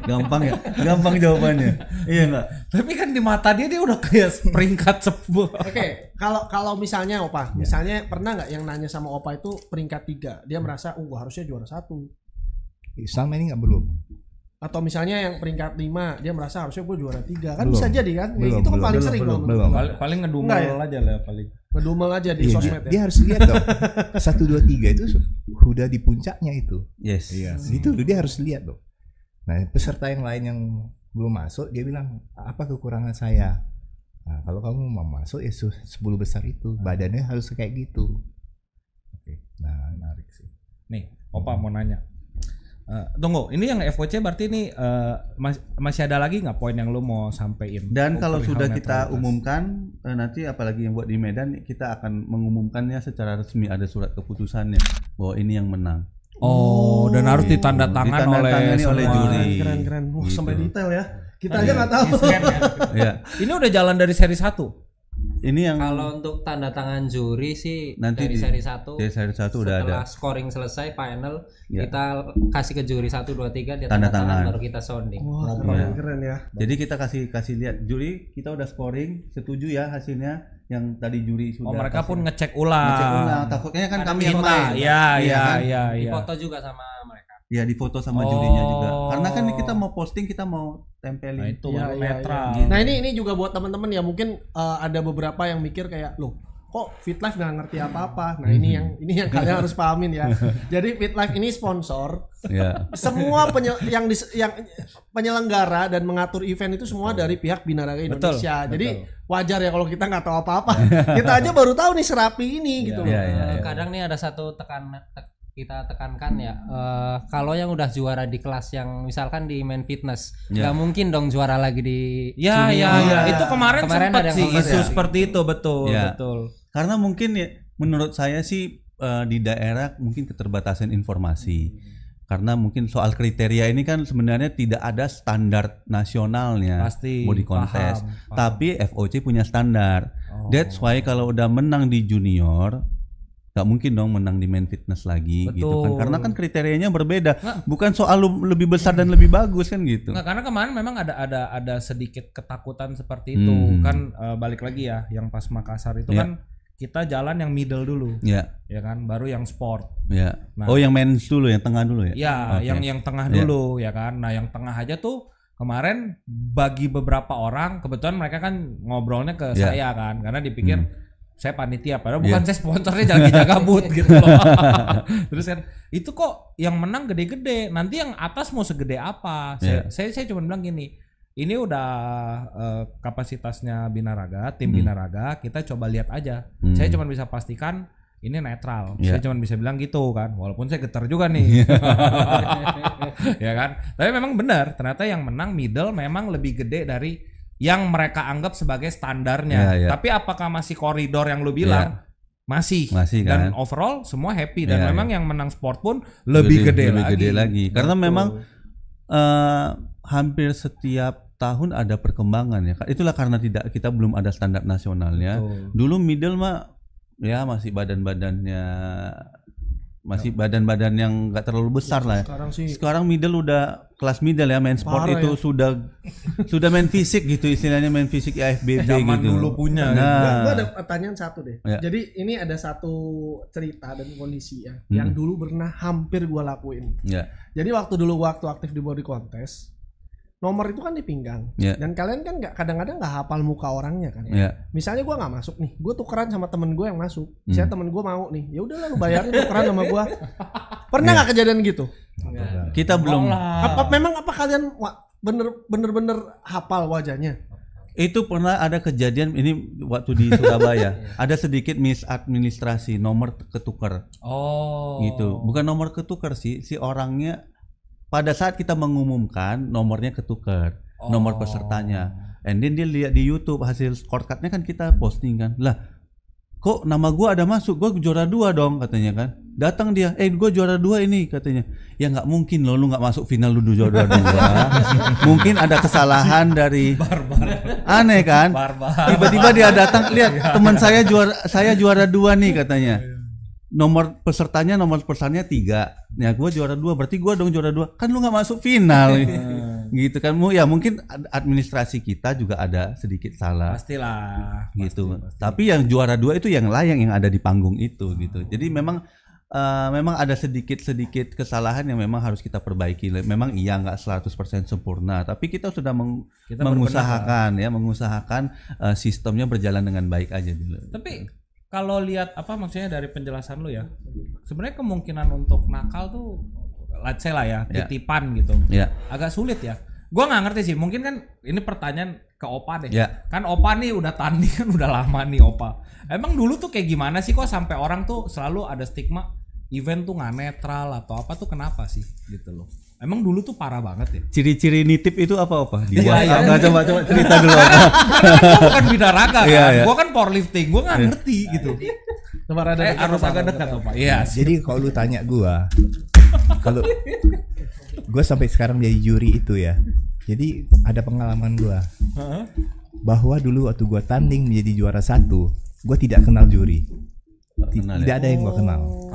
Speaker 3: Gampang ya, gampang jawabannya. Iya nggak?
Speaker 2: Tapi kan di mata dia udah kayak peringkat 10.
Speaker 5: Oke, kalau misalnya Opa, misalnya pernah nggak yang nanya sama Opa itu peringkat 3, dia merasa, gua harusnya juara 1.
Speaker 1: Selama ini nggak belum.
Speaker 5: Atau misalnya yang peringkat 5, dia merasa harusnya gue juara 3. Kan
Speaker 1: Belum.
Speaker 5: bisa jadi kan?
Speaker 1: Belum,
Speaker 5: itu kan
Speaker 1: belum,
Speaker 5: paling
Speaker 1: belum,
Speaker 5: sering
Speaker 1: belum,
Speaker 5: loh.
Speaker 1: belum.
Speaker 2: Paling ngedumel
Speaker 5: Enggak ya?
Speaker 2: aja lah paling.
Speaker 5: Ngedumel aja di
Speaker 1: Iya,
Speaker 5: sosmed
Speaker 1: dia harus lihat dong. 1, 2, 3 itu udah di puncaknya itu.
Speaker 3: Yes.
Speaker 1: Iya, itu dia harus lihat dong. Nah, peserta yang lain yang belum masuk, dia bilang, apa kekurangan saya? Nah, kalau kamu mau masuk ya 10 besar itu, badannya harus kayak gitu. Oke, nah menarik sih.
Speaker 2: Nih, Opa mau nanya. Tunggu, ini yang FOC berarti ini masih ada lagi nggak poin yang lu mau sampein?
Speaker 3: Dan kalau
Speaker 2: perihal
Speaker 3: sudah kita
Speaker 2: netralitas?
Speaker 3: umumkan, nanti apalagi yang buat di Medan, kita akan mengumumkannya secara resmi, ada surat keputusannya bahwa ini yang menang.
Speaker 2: Oh, dan harus ditandatangan
Speaker 3: Ditandatangani oleh
Speaker 2: semua.
Speaker 3: juri.
Speaker 5: Keren. Wah,
Speaker 3: Gitu.
Speaker 5: sampai detail ya. Kita aja nggak tahu.
Speaker 3: Ya,
Speaker 2: Ini udah jalan dari seri 1.
Speaker 3: ini yang
Speaker 6: Kalau untuk tanda tangan juri sih
Speaker 3: Nanti
Speaker 6: dari
Speaker 3: di-
Speaker 6: seri 1
Speaker 3: dari seri 1 udah ada.
Speaker 6: setelah scoring selesai final
Speaker 3: Ya.
Speaker 6: kita kasih ke juri 1 2 3 dia
Speaker 3: Tanda
Speaker 6: tanda tangan
Speaker 3: tangan.
Speaker 6: baru kita sounding.
Speaker 5: Wah,
Speaker 3: Iya.
Speaker 5: keren ya.
Speaker 3: Jadi kita kasih lihat juri, kita udah scoring, setuju ya hasilnya yang tadi juri sudah.
Speaker 2: Oh, mereka
Speaker 3: kasih.
Speaker 2: pun ngecek ulang.
Speaker 3: ngecek ulang. Takutnya kan
Speaker 6: Ada
Speaker 3: kami yang
Speaker 6: foto.
Speaker 3: main.
Speaker 2: Iya,
Speaker 3: kan?
Speaker 2: iya.
Speaker 6: Di foto juga sama mereka.
Speaker 3: Ya difoto sama jurinya juga.
Speaker 2: Oh.
Speaker 3: Karena kan kita mau posting, kita mau tempelin.
Speaker 2: Nah, itu
Speaker 5: Iya, iya,
Speaker 2: netral.
Speaker 3: iya.
Speaker 5: Nah ini juga buat teman-teman ya, mungkin ada beberapa yang mikir kayak, loh kok FitLife nggak ngerti apa-apa. Nah ini yang kalian harus pahamin ya. Jadi FitLife ini sponsor.
Speaker 3: Ya.
Speaker 5: Semua yang penyelenggara dan mengatur event itu semua dari pihak Binaraga Indonesia.
Speaker 2: Betul,
Speaker 5: Jadi
Speaker 2: betul.
Speaker 5: wajar ya kalau kita nggak tahu apa-apa. Kita aja baru tahu nih Serapi ini gitu loh.
Speaker 3: Iya, iya.
Speaker 6: Kadang nih ada satu kita tekankan ya, kalau yang udah juara di kelas yang misalkan di main fitness, nggak mungkin dong juara lagi di
Speaker 2: Ya,
Speaker 6: junior.
Speaker 2: Itu kemarin
Speaker 6: Kemarin
Speaker 2: sempat
Speaker 6: ada yang
Speaker 2: sih
Speaker 6: sempat
Speaker 2: isu
Speaker 6: ya.
Speaker 2: seperti itu, betul,
Speaker 3: Ya.
Speaker 2: betul.
Speaker 3: Karena mungkin ya, menurut saya sih di daerah mungkin keterbatasan informasi. Karena mungkin soal kriteria ini kan sebenarnya tidak ada standar nasionalnya
Speaker 2: Pasti,
Speaker 3: body contest.
Speaker 2: paham.
Speaker 3: Tapi FOC punya standar.
Speaker 2: Oh.
Speaker 3: That's why kalau udah menang di junior, nggak mungkin dong menang di main fitness lagi gitu kan.
Speaker 2: Betul.
Speaker 3: Karena kan kriterianya berbeda. Bukan soal lu lebih besar dan lebih bagus kan gitu.
Speaker 2: Nggak, karena kemarin memang ada sedikit ketakutan seperti itu. Kan balik lagi ya, yang pas Makassar itu
Speaker 3: Ya.
Speaker 2: kan kita jalan yang middle dulu.
Speaker 3: Ya,
Speaker 2: Ya kan, baru yang sport.
Speaker 3: ya.
Speaker 2: Nah.
Speaker 3: Oh, yang men's dulu, yang tengah dulu ya.
Speaker 2: Ya,
Speaker 3: Oke.
Speaker 2: yang tengah dulu ya kan. Nah, yang tengah aja tuh kemarin bagi beberapa orang, kebetulan mereka kan ngobrolnya ke
Speaker 3: Ya.
Speaker 2: saya kan, karena dipikir saya panitia, padahal
Speaker 3: Ya.
Speaker 2: bukan saya sponsornya jaga but gitu loh. Terus kan itu kok yang menang gede-gede, nanti yang atas mau segede apa?
Speaker 3: Ya.
Speaker 2: Saya cuma bilang gini, ini udah kapasitasnya Binaraga, tim Binaraga, kita coba lihat aja. Saya cuma bisa pastikan ini netral.
Speaker 3: Ya.
Speaker 2: Saya cuma bisa bilang gitu kan, walaupun saya getar juga nih. Ya kan? Tapi memang benar, ternyata yang menang middle memang lebih gede dari yang mereka anggap sebagai standarnya.
Speaker 3: Ya, ya.
Speaker 2: Tapi apakah masih koridor yang lu bilang? Masih.
Speaker 3: Masih
Speaker 2: Dan
Speaker 3: kan.
Speaker 2: overall semua happy dan
Speaker 3: Ya,
Speaker 2: memang yang menang sport pun lebih gede lagi.
Speaker 3: Karena
Speaker 2: Betul.
Speaker 3: memang hampir setiap tahun ada perkembangan ya. Itulah karena kita belum ada standar nasionalnya.
Speaker 2: Betul.
Speaker 3: Dulu middle mah ya masih badan-badannya badan-badan yang nggak terlalu besar lah.
Speaker 5: Sekarang sih
Speaker 3: Sekarang middle udah kelas middle ya, main sport
Speaker 5: Parah
Speaker 3: itu sudah main fisik gitu, istilahnya main fisik IFBB
Speaker 2: Zaman
Speaker 3: gitu.
Speaker 2: dulu punya.
Speaker 3: Nah,
Speaker 5: gue ada pertanyaan satu deh.
Speaker 3: Ya.
Speaker 5: Jadi ini ada satu cerita dan kondisi ya yang dulu pernah hampir gue lakuin.
Speaker 3: ya,
Speaker 5: Jadi waktu aktif di body contest, nomor itu kan di pinggang.
Speaker 3: Ya.
Speaker 5: Dan kalian kan kadang-kadang nggak hafal muka orangnya kan.
Speaker 3: ya,
Speaker 5: Misalnya gue nggak masuk nih, gue tukeran sama temen gue yang masuk. Misalnya temen gue mau nih, ya udah lu bayarin tukeran sama gue. Pernah nggak kejadian gitu?
Speaker 3: kita belum.
Speaker 5: Memang apa kalian bener-bener hafal wajahnya?
Speaker 3: Itu pernah ada kejadian ini waktu di Surabaya. Ada sedikit misadministrasi, nomor ketukar
Speaker 2: Oh.
Speaker 3: gitu. Bukan nomor ketukar sih, si orangnya pada saat kita mengumumkan nomornya ketukar, nomor pesertanya. And then dia lihat di YouTube hasil scorecardnya kan kita posting kan. Lah, kok nama gua ada masuk? Gua juara 2 dong katanya kan. Datang dia, gue juara 2 ini katanya. Ya nggak mungkin loh, lu nggak masuk final lu juara 2. Mungkin ada kesalahan dari aneh kan. Tiba-tiba dia datang, lihat teman saya juara 2 nih katanya. Nomor pesertanya 3. Ya gue juara 2, berarti gue dong juara 2. Kan lu nggak masuk final. Gitu kan. Ya mungkin administrasi kita juga ada sedikit salah.
Speaker 2: Pastilah.
Speaker 3: Gitu. Pasti. Tapi yang juara 2 itu yang layak yang ada di panggung itu gitu. Jadi memang ada sedikit kesalahan yang memang harus kita perbaiki. Memang iya nggak 100% sempurna, tapi kita sudah mengusahakan sistemnya berjalan dengan baik aja dulu.
Speaker 2: Tapi kalau lihat maksudnya dari penjelasan lu ya, sebenarnya kemungkinan untuk nakal tuh, let's say lah ya, titipan gitu, agak sulit ya. Gua nggak ngerti sih, mungkin kan ini pertanyaan ke Opa deh. Kan Opa nih udah tanding kan udah lama nih Opa. Emang dulu tuh kayak gimana sih kok sampai orang tuh selalu ada stigma event tuh nggak netral atau apa tuh, kenapa sih gitu loh? Emang dulu tuh parah banget ya.
Speaker 3: Ciri-ciri nitip itu apa? Coba cerita dulu.
Speaker 2: Karena gua bukan binaraga kan. Gua kan powerlifting, gua nggak ngerti gitu. Harus agak dekat Opa. Iya.
Speaker 1: Jadi kalau lu tanya gua, kalau gua sampai sekarang jadi juri itu ya. Jadi ada pengalaman gua. Bahwa dulu waktu gua tanding menjadi juara 1, gua tidak kenal juri. Tidak ada yang gua kenal.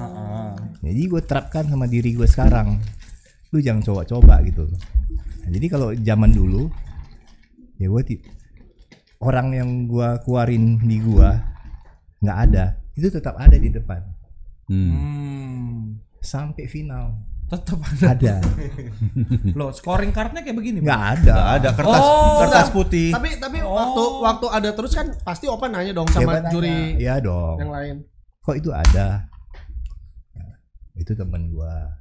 Speaker 1: Jadi gua terapkan sama diri gua sekarang. Lu jangan coba-coba gitu. Nah, jadi kalau zaman dulu ya orang yang gua keluarin di gua nggak ada, itu tetap ada di depan. Sampai final
Speaker 2: tetap
Speaker 1: ada.
Speaker 2: Loh, scoring cardnya kayak begini?
Speaker 1: Nggak ada.
Speaker 3: Kertas putih.
Speaker 5: Tapi waktu ada terus kan pasti Opa nanya dong sama juri.
Speaker 1: Iya dong.
Speaker 5: Yang lain.
Speaker 1: Kok itu ada? Itu teman gua.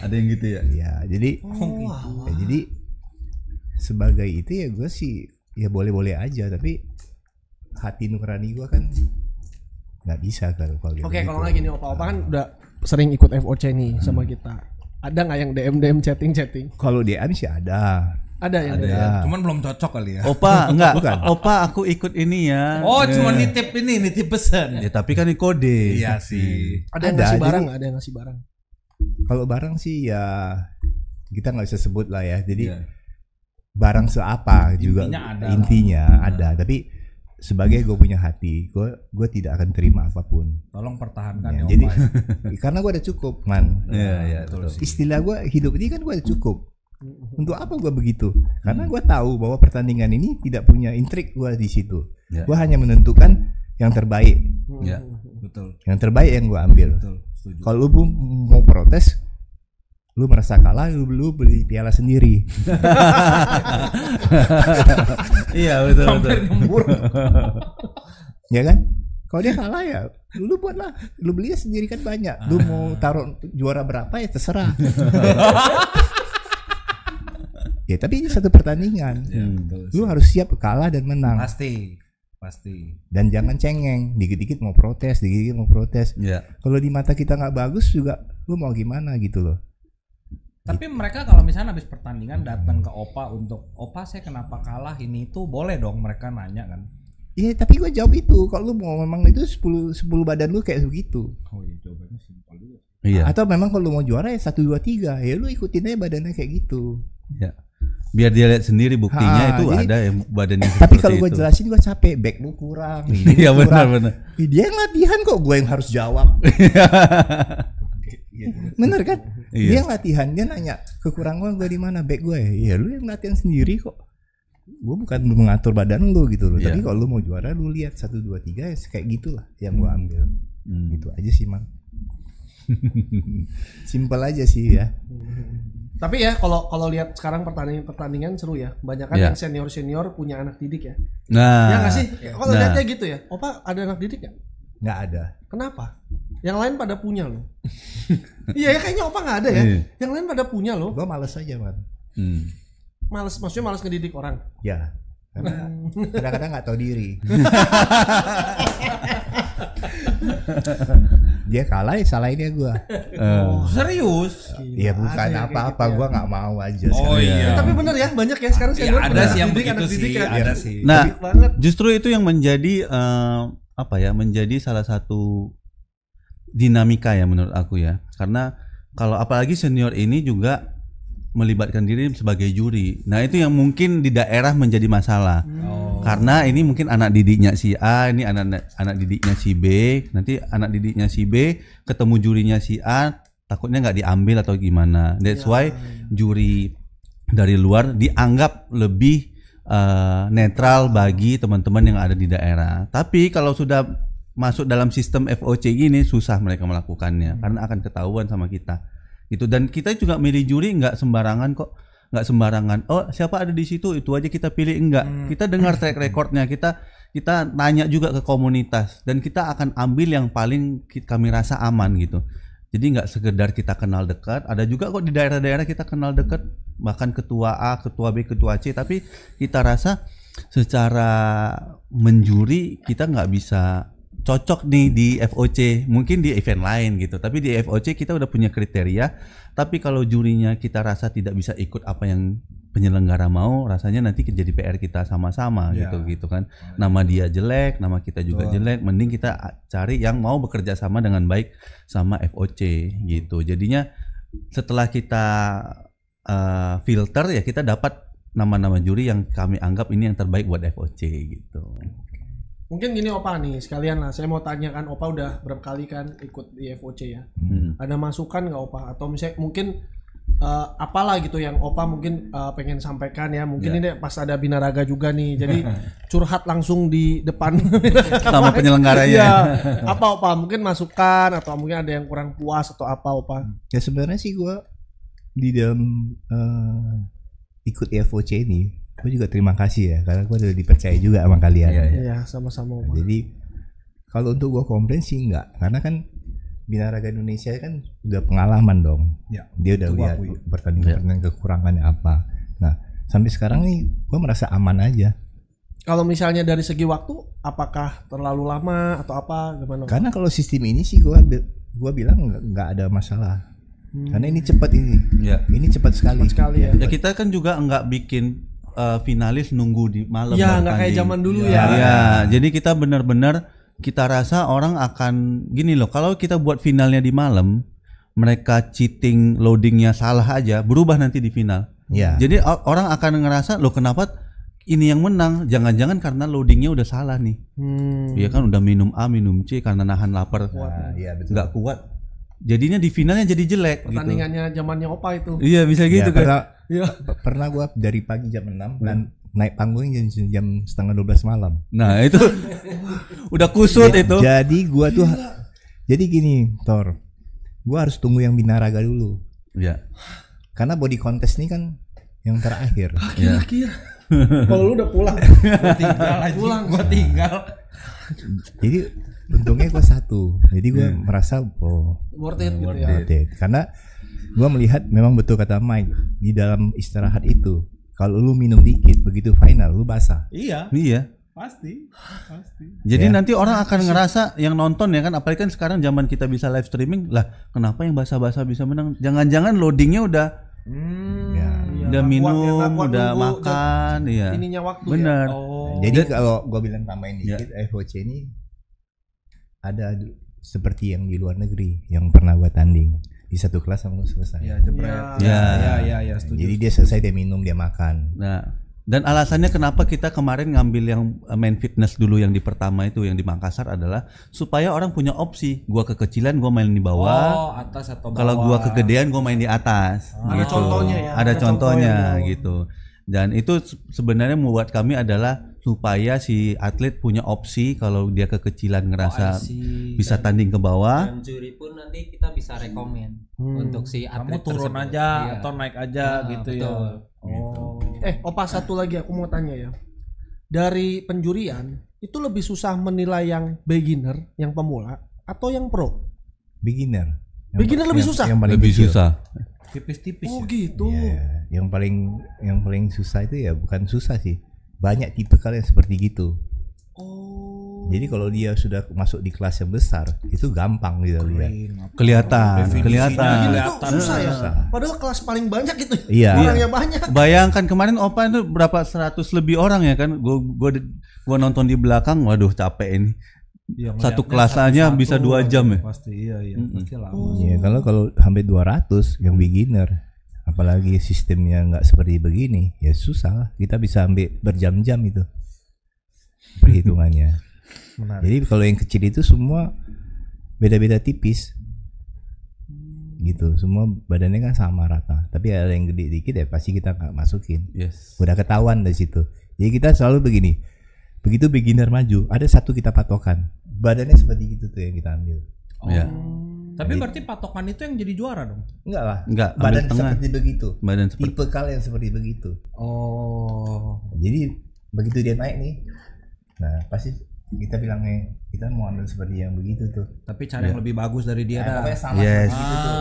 Speaker 3: Ada yang gitu ya?
Speaker 1: Iya, jadi jadi sebagai itu ya gua sih ya boleh-boleh aja, tapi hati nurani gua kan nggak bisa kalau gitu.
Speaker 5: Oke, kalau nggak gini Opa kan udah sering ikut FOC nih sama kita. Ada nggak yang DM chatting?
Speaker 1: Kalau DM sih ada.
Speaker 5: Ada yang
Speaker 1: ada.
Speaker 2: Cuman belum cocok kali ya.
Speaker 3: Opa enggak, bukan. Opa aku ikut ini ya.
Speaker 2: Oh, cuma nitip pesan.
Speaker 3: Ya tapi kan ini kode.
Speaker 2: Iya sih.
Speaker 5: Ada yang ngasih barang, ada yang ngasih barang.
Speaker 1: Kalau barang sih ya kita nggak bisa sebut lah ya. Jadi barang seapa juga intinya ada. Tapi sebagai gue punya hati, gue tidak akan terima apapun.
Speaker 2: Tolong pertahankan ya.
Speaker 1: Jadi karena gue udah cukup, man.
Speaker 3: Iya,
Speaker 1: istilah gue hidup ini kan gue udah cukup. Untuk apa gue begitu? Karena gue tahu bahwa pertandingan ini tidak punya intrik gue di situ. Gue hanya menentukan yang terbaik.
Speaker 3: Ya,
Speaker 2: betul.
Speaker 1: Yang terbaik yang gue ambil. Kalau lu mau protes, lu merasa kalah, lu beli piala sendiri.
Speaker 3: Iya betul.
Speaker 1: Ya kan? Kalau dia kalah ya, lu buatlah, lu beli sendiri kan banyak. Lu mau taruh juara berapa ya terserah. Ya tapi ini satu pertandingan. Lu harus siap kalah dan menang.
Speaker 2: Pasti.
Speaker 1: Dan jangan cengeng, dikit-dikit mau protes.
Speaker 3: Ya.
Speaker 1: Kalau di mata kita nggak bagus juga, lu mau gimana gitu loh.
Speaker 2: Tapi mereka kalau misalnya habis pertandingan datang ke Opa untuk Opa saya kenapa kalah ini itu boleh dong mereka nanya kan?
Speaker 1: Iya tapi gue jawab itu. Kalau lu mau memang itu 10 badan lu kayak begitu.
Speaker 2: Oh iya, jawabannya simpel juga.
Speaker 3: Iya.
Speaker 1: Atau memang kalau lu mau juara ya 1 2 3 ya lu ikutin aja badannya kayak gitu.
Speaker 3: Ya. Biar dia lihat sendiri buktinya itu jadi, ada yang badannya seperti itu.
Speaker 1: Tapi kalau gue jelasin gue capek, back lu kurang.
Speaker 3: Iya benar.
Speaker 1: Dia yang latihan kok, gue yang harus jawab. Bener kan? Dia yang latihan, dia nanya kekurangan gue di mana, back gue ya lu yang latihan sendiri kok. Gue bukan mengatur badan lu gitu loh. Tapi kalau lu mau juara lu lihat 1 2 3 ya kayak gitulah yang gue ambil. Gitu aja sih man. Simpel aja sih ya.
Speaker 5: Tapi ya kalau lihat sekarang pertandingan seru ya. Banyak kan yang senior punya anak didik ya.
Speaker 3: Nah.
Speaker 5: Ya nggak sih? Kalau lihatnya gitu ya. Opa ada anak didik nggak?
Speaker 1: Nggak ada.
Speaker 5: Kenapa? Yang lain pada punya loh. Iya ya kayaknya Opa nggak ada ya. Yang lain pada punya loh.
Speaker 1: Gue males aja man.
Speaker 5: Maksudnya males ngedidik orang.
Speaker 1: Ya. Karena kadang-kadang nggak tahu diri. Dia kalah ya salahinnya gue.
Speaker 2: Serius?
Speaker 1: Iya bukan apa-apa, gue nggak mau aja.
Speaker 2: Oh iya.
Speaker 5: Tapi bener ya banyak ya sekarang senior
Speaker 2: ada sih yang begitu sih. Ada sih.
Speaker 3: Nah justru itu yang menjadi menjadi salah satu dinamika ya menurut aku ya. Karena kalau apalagi senior ini juga melibatkan diri sebagai juri. Nah, itu yang mungkin di daerah menjadi masalah. Karena ini mungkin anak didiknya si A, ini anak didiknya si B, nanti anak didiknya si B ketemu jurinya si A, takutnya nggak diambil atau gimana. That's why juri dari luar dianggap lebih netral bagi teman-teman yang ada di daerah. Tapi kalau sudah masuk dalam sistem FOC gini susah mereka melakukannya karena akan ketahuan sama kita. Gitu, dan kita juga milih juri nggak sembarangan kok, nggak sembarangan. Oh, siapa ada di situ itu aja kita pilih, enggak. Kita dengar track recordnya, kita tanya juga ke komunitas dan kita akan ambil yang paling kami rasa aman gitu. Jadi nggak sekedar kita kenal dekat, ada juga kok di daerah-daerah kita kenal dekat, bahkan ketua A, ketua B, ketua C, tapi kita rasa secara menjuri kita nggak bisa cocok nih di FOC, mungkin di event lain gitu, tapi di FOC kita udah punya kriteria. Tapi kalau jurinya kita rasa tidak bisa ikut apa yang penyelenggara mau, rasanya nanti jadi PR kita sama-sama gitu kan. Nama dia jelek, nama kita juga jelek, mending kita cari yang mau bekerja sama dengan baik sama FOC gitu. Jadinya setelah kita filter ya kita dapat nama-nama juri yang kami anggap ini yang terbaik buat FOC gitu.
Speaker 5: Mungkin gini Opa nih, sekalian lah saya mau tanya kan, Opa udah berapa kali kan ikut di FOC ya. Ada masukan nggak Opa? Atau misalnya mungkin apalah gitu yang Opa mungkin pengen sampaikan ya. Mungkin ini pas ada binaraga juga nih, jadi curhat langsung di depan
Speaker 3: sama penyelenggaranya.
Speaker 5: Ya, apa Opa? Mungkin masukan atau mungkin ada yang kurang puas atau apa Opa?
Speaker 1: Ya sebenarnya sih gue di dalam ikut FOC ini, gue juga terima kasih ya karena gue udah dipercaya juga sama kalian.
Speaker 5: Iya, sama-sama.
Speaker 1: Nah, jadi kalau untuk gue komplain sih enggak, karena kan Binaraga Indonesia kan udah pengalaman dong. Dia udah lihat pertandingan kekurangannya apa. Nah, sampai sekarang nih gue merasa aman aja.
Speaker 5: Kalau misalnya dari segi waktu, apakah terlalu lama atau apa gimana?
Speaker 1: Karena kalau sistem ini sih gue bilang nggak ada masalah. Karena ini cepat ini. Ini cepat sekali.
Speaker 5: Cepat sekali ya.
Speaker 3: Ya kita kan juga nggak bikin finalis nunggu di malam.
Speaker 5: Ya nggak kayak zaman dulu ya.
Speaker 3: Ya, jadi kita benar-benar kita rasa orang akan gini loh. Kalau kita buat finalnya di malam, mereka cheating loadingnya salah aja, berubah nanti di final. Jadi orang akan ngerasa loh kenapa ini yang menang? Jangan-jangan karena loadingnya udah salah nih. Iya kan udah minum A, minum C karena nahan lapar, nggak kuat. Jadinya di finalnya jadi jelek.
Speaker 5: Pertandingannya zamannya Opa itu.
Speaker 3: Iya bisa gitu kan.
Speaker 1: Pernah gua dari pagi jam 6 dan naik panggungnya jam setengah 12 malam.
Speaker 3: Nah itu udah kusut itu.
Speaker 1: Jadi gua tuh jadi gini Thor, gua harus tunggu yang Binaraga dulu. Karena body contest ini kan yang terakhir.
Speaker 5: Akhir. Kalau lu udah pulang. Gua tinggal.
Speaker 1: Jadi untungnya gue satu, jadi gue merasa
Speaker 5: worth it gitu
Speaker 1: ya. Karena gue melihat memang betul kata Mike, di dalam istirahat itu kalau lu minum dikit begitu final lu basah.
Speaker 2: Iya. Pasti.
Speaker 3: Jadi nanti orang akan ngerasa yang nonton ya kan, apalagi kan sekarang zaman kita bisa live streaming lah, kenapa yang basah-basah bisa menang? Jangan-jangan loadingnya udah udah minum, udah makan,
Speaker 5: ininya waktu.
Speaker 3: Bener.
Speaker 1: Jadi kalau gue bilang tambahin dikit, FOC ini ada seperti yang di luar negeri yang pernah gue tanding di satu kelas sama selesai.
Speaker 2: Ya, setuju.
Speaker 1: Jadi dia selesai dia minum dia makan.
Speaker 3: Nah, dan alasannya kenapa kita kemarin ngambil yang main fitness dulu yang di pertama itu yang di Makassar adalah supaya orang punya opsi. Gua kekecilan gua main di bawah.
Speaker 2: Atas atau bawah.
Speaker 3: Kalau gua kegedean gua main di atas.
Speaker 5: Ada
Speaker 3: gitu.
Speaker 5: contohnya ya.
Speaker 3: Ada contohnya gitu. Dan itu sebenarnya membuat kami adalah supaya si atlet punya opsi kalau dia kekecilan ngerasa bisa tanding ke bawah.
Speaker 6: Dan juri pun nanti kita bisa rekomen untuk si atlet
Speaker 2: kamu turun
Speaker 6: tersebut.
Speaker 2: aja atau naik aja gitu
Speaker 6: betul.
Speaker 2: ya.
Speaker 5: Opa satu lagi aku mau tanya ya. Dari penjurian itu lebih susah menilai yang beginner, yang pemula atau yang pro?
Speaker 1: Beginner.
Speaker 5: Beginner lebih susah.
Speaker 1: Yang paling
Speaker 3: Lebih
Speaker 1: kecil.
Speaker 3: susah.
Speaker 2: Tipis-tipis.
Speaker 5: Gitu.
Speaker 1: Ya, yang paling susah itu ya bukan susah sih. Banyak tipe kalian seperti gitu. Jadi kalau dia sudah masuk di kelas yang besar itu gampang gitu lihat.
Speaker 3: Kelihatan.
Speaker 5: Itu susah ya. Padahal kelas paling banyak itu. Orangnya banyak.
Speaker 3: Bayangkan kemarin Opa itu berapa 100 lebih orang ya kan. Gua nonton di belakang, waduh capek ini.
Speaker 2: Iya,
Speaker 3: satu
Speaker 2: ngeliatnya
Speaker 3: kelasanya
Speaker 2: satu-satu
Speaker 3: bisa 2 jam ya.
Speaker 2: Pasti iya pasti lama.
Speaker 1: Iya, kalau sampai 200 yang beginner, apalagi sistemnya nggak seperti begini, ya susah lah. Kita bisa ambil berjam-jam itu perhitungannya. Jadi kalau yang kecil itu semua beda-beda tipis, gitu. Semua badannya kan sama rata. Tapi ada yang gede dikit ya pasti kita nggak masukin.
Speaker 3: Yes.
Speaker 1: Udah ketahuan dari situ. Jadi kita selalu begini. Begitu beginner maju, ada satu kita patokan. Badannya seperti itu tuh yang kita ambil.
Speaker 3: Ya.
Speaker 2: Tapi berarti patokan itu yang jadi juara dong?
Speaker 1: Enggak lah.
Speaker 3: Enggak, ambil
Speaker 1: Badan
Speaker 3: tengah.
Speaker 1: seperti begitu.
Speaker 3: Badan seperti
Speaker 1: Tipe kalian seperti begitu.
Speaker 2: Oh.
Speaker 1: Jadi begitu dia naik nih, nah pasti kita bilangnya kita mau ambil seperti yang begitu tuh.
Speaker 2: Tapi cara yang lebih bagus dari dia dah.
Speaker 1: Pokoknya sama
Speaker 3: Yes.
Speaker 1: seperti itu tuh.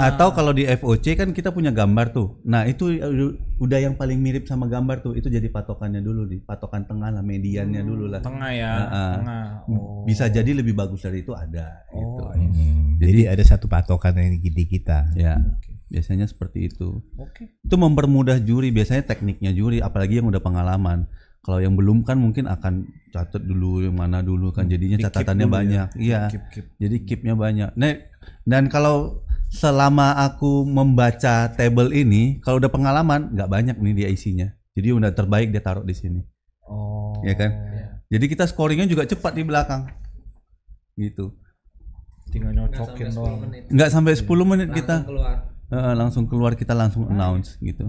Speaker 3: Atau kalau di FOC kan kita punya gambar tuh. Nah, itu udah yang paling mirip sama gambar tuh. Itu jadi patokannya dulu di patokan tengah lah, mediannya dulu lah.
Speaker 2: Tengah ya, tengah. Oh.
Speaker 3: Bisa jadi lebih bagus dari itu ada gitu.
Speaker 1: Jadi ada satu patokan yang di kita.
Speaker 3: Ya. Biasanya seperti itu.
Speaker 2: Oke.
Speaker 3: Itu mempermudah juri, biasanya tekniknya juri apalagi yang udah pengalaman. Kalau yang belum kan mungkin akan catat dulu yang mana dulu kan jadinya catatannya banyak. Iya. Jadi keepnya banyak. Nah, dan kalau selama aku membaca table ini, kalau udah pengalaman nggak banyak nih dia isinya. Jadi udah terbaik dia taruh di sini.
Speaker 2: Oh.
Speaker 3: Ya kan? Jadi kita scoringnya juga cepat di belakang. Gitu.
Speaker 2: Tinggal nyocokin doang.
Speaker 3: Nggak sampai 10 menit kita.
Speaker 6: Langsung keluar.
Speaker 3: Kita langsung announce gitu.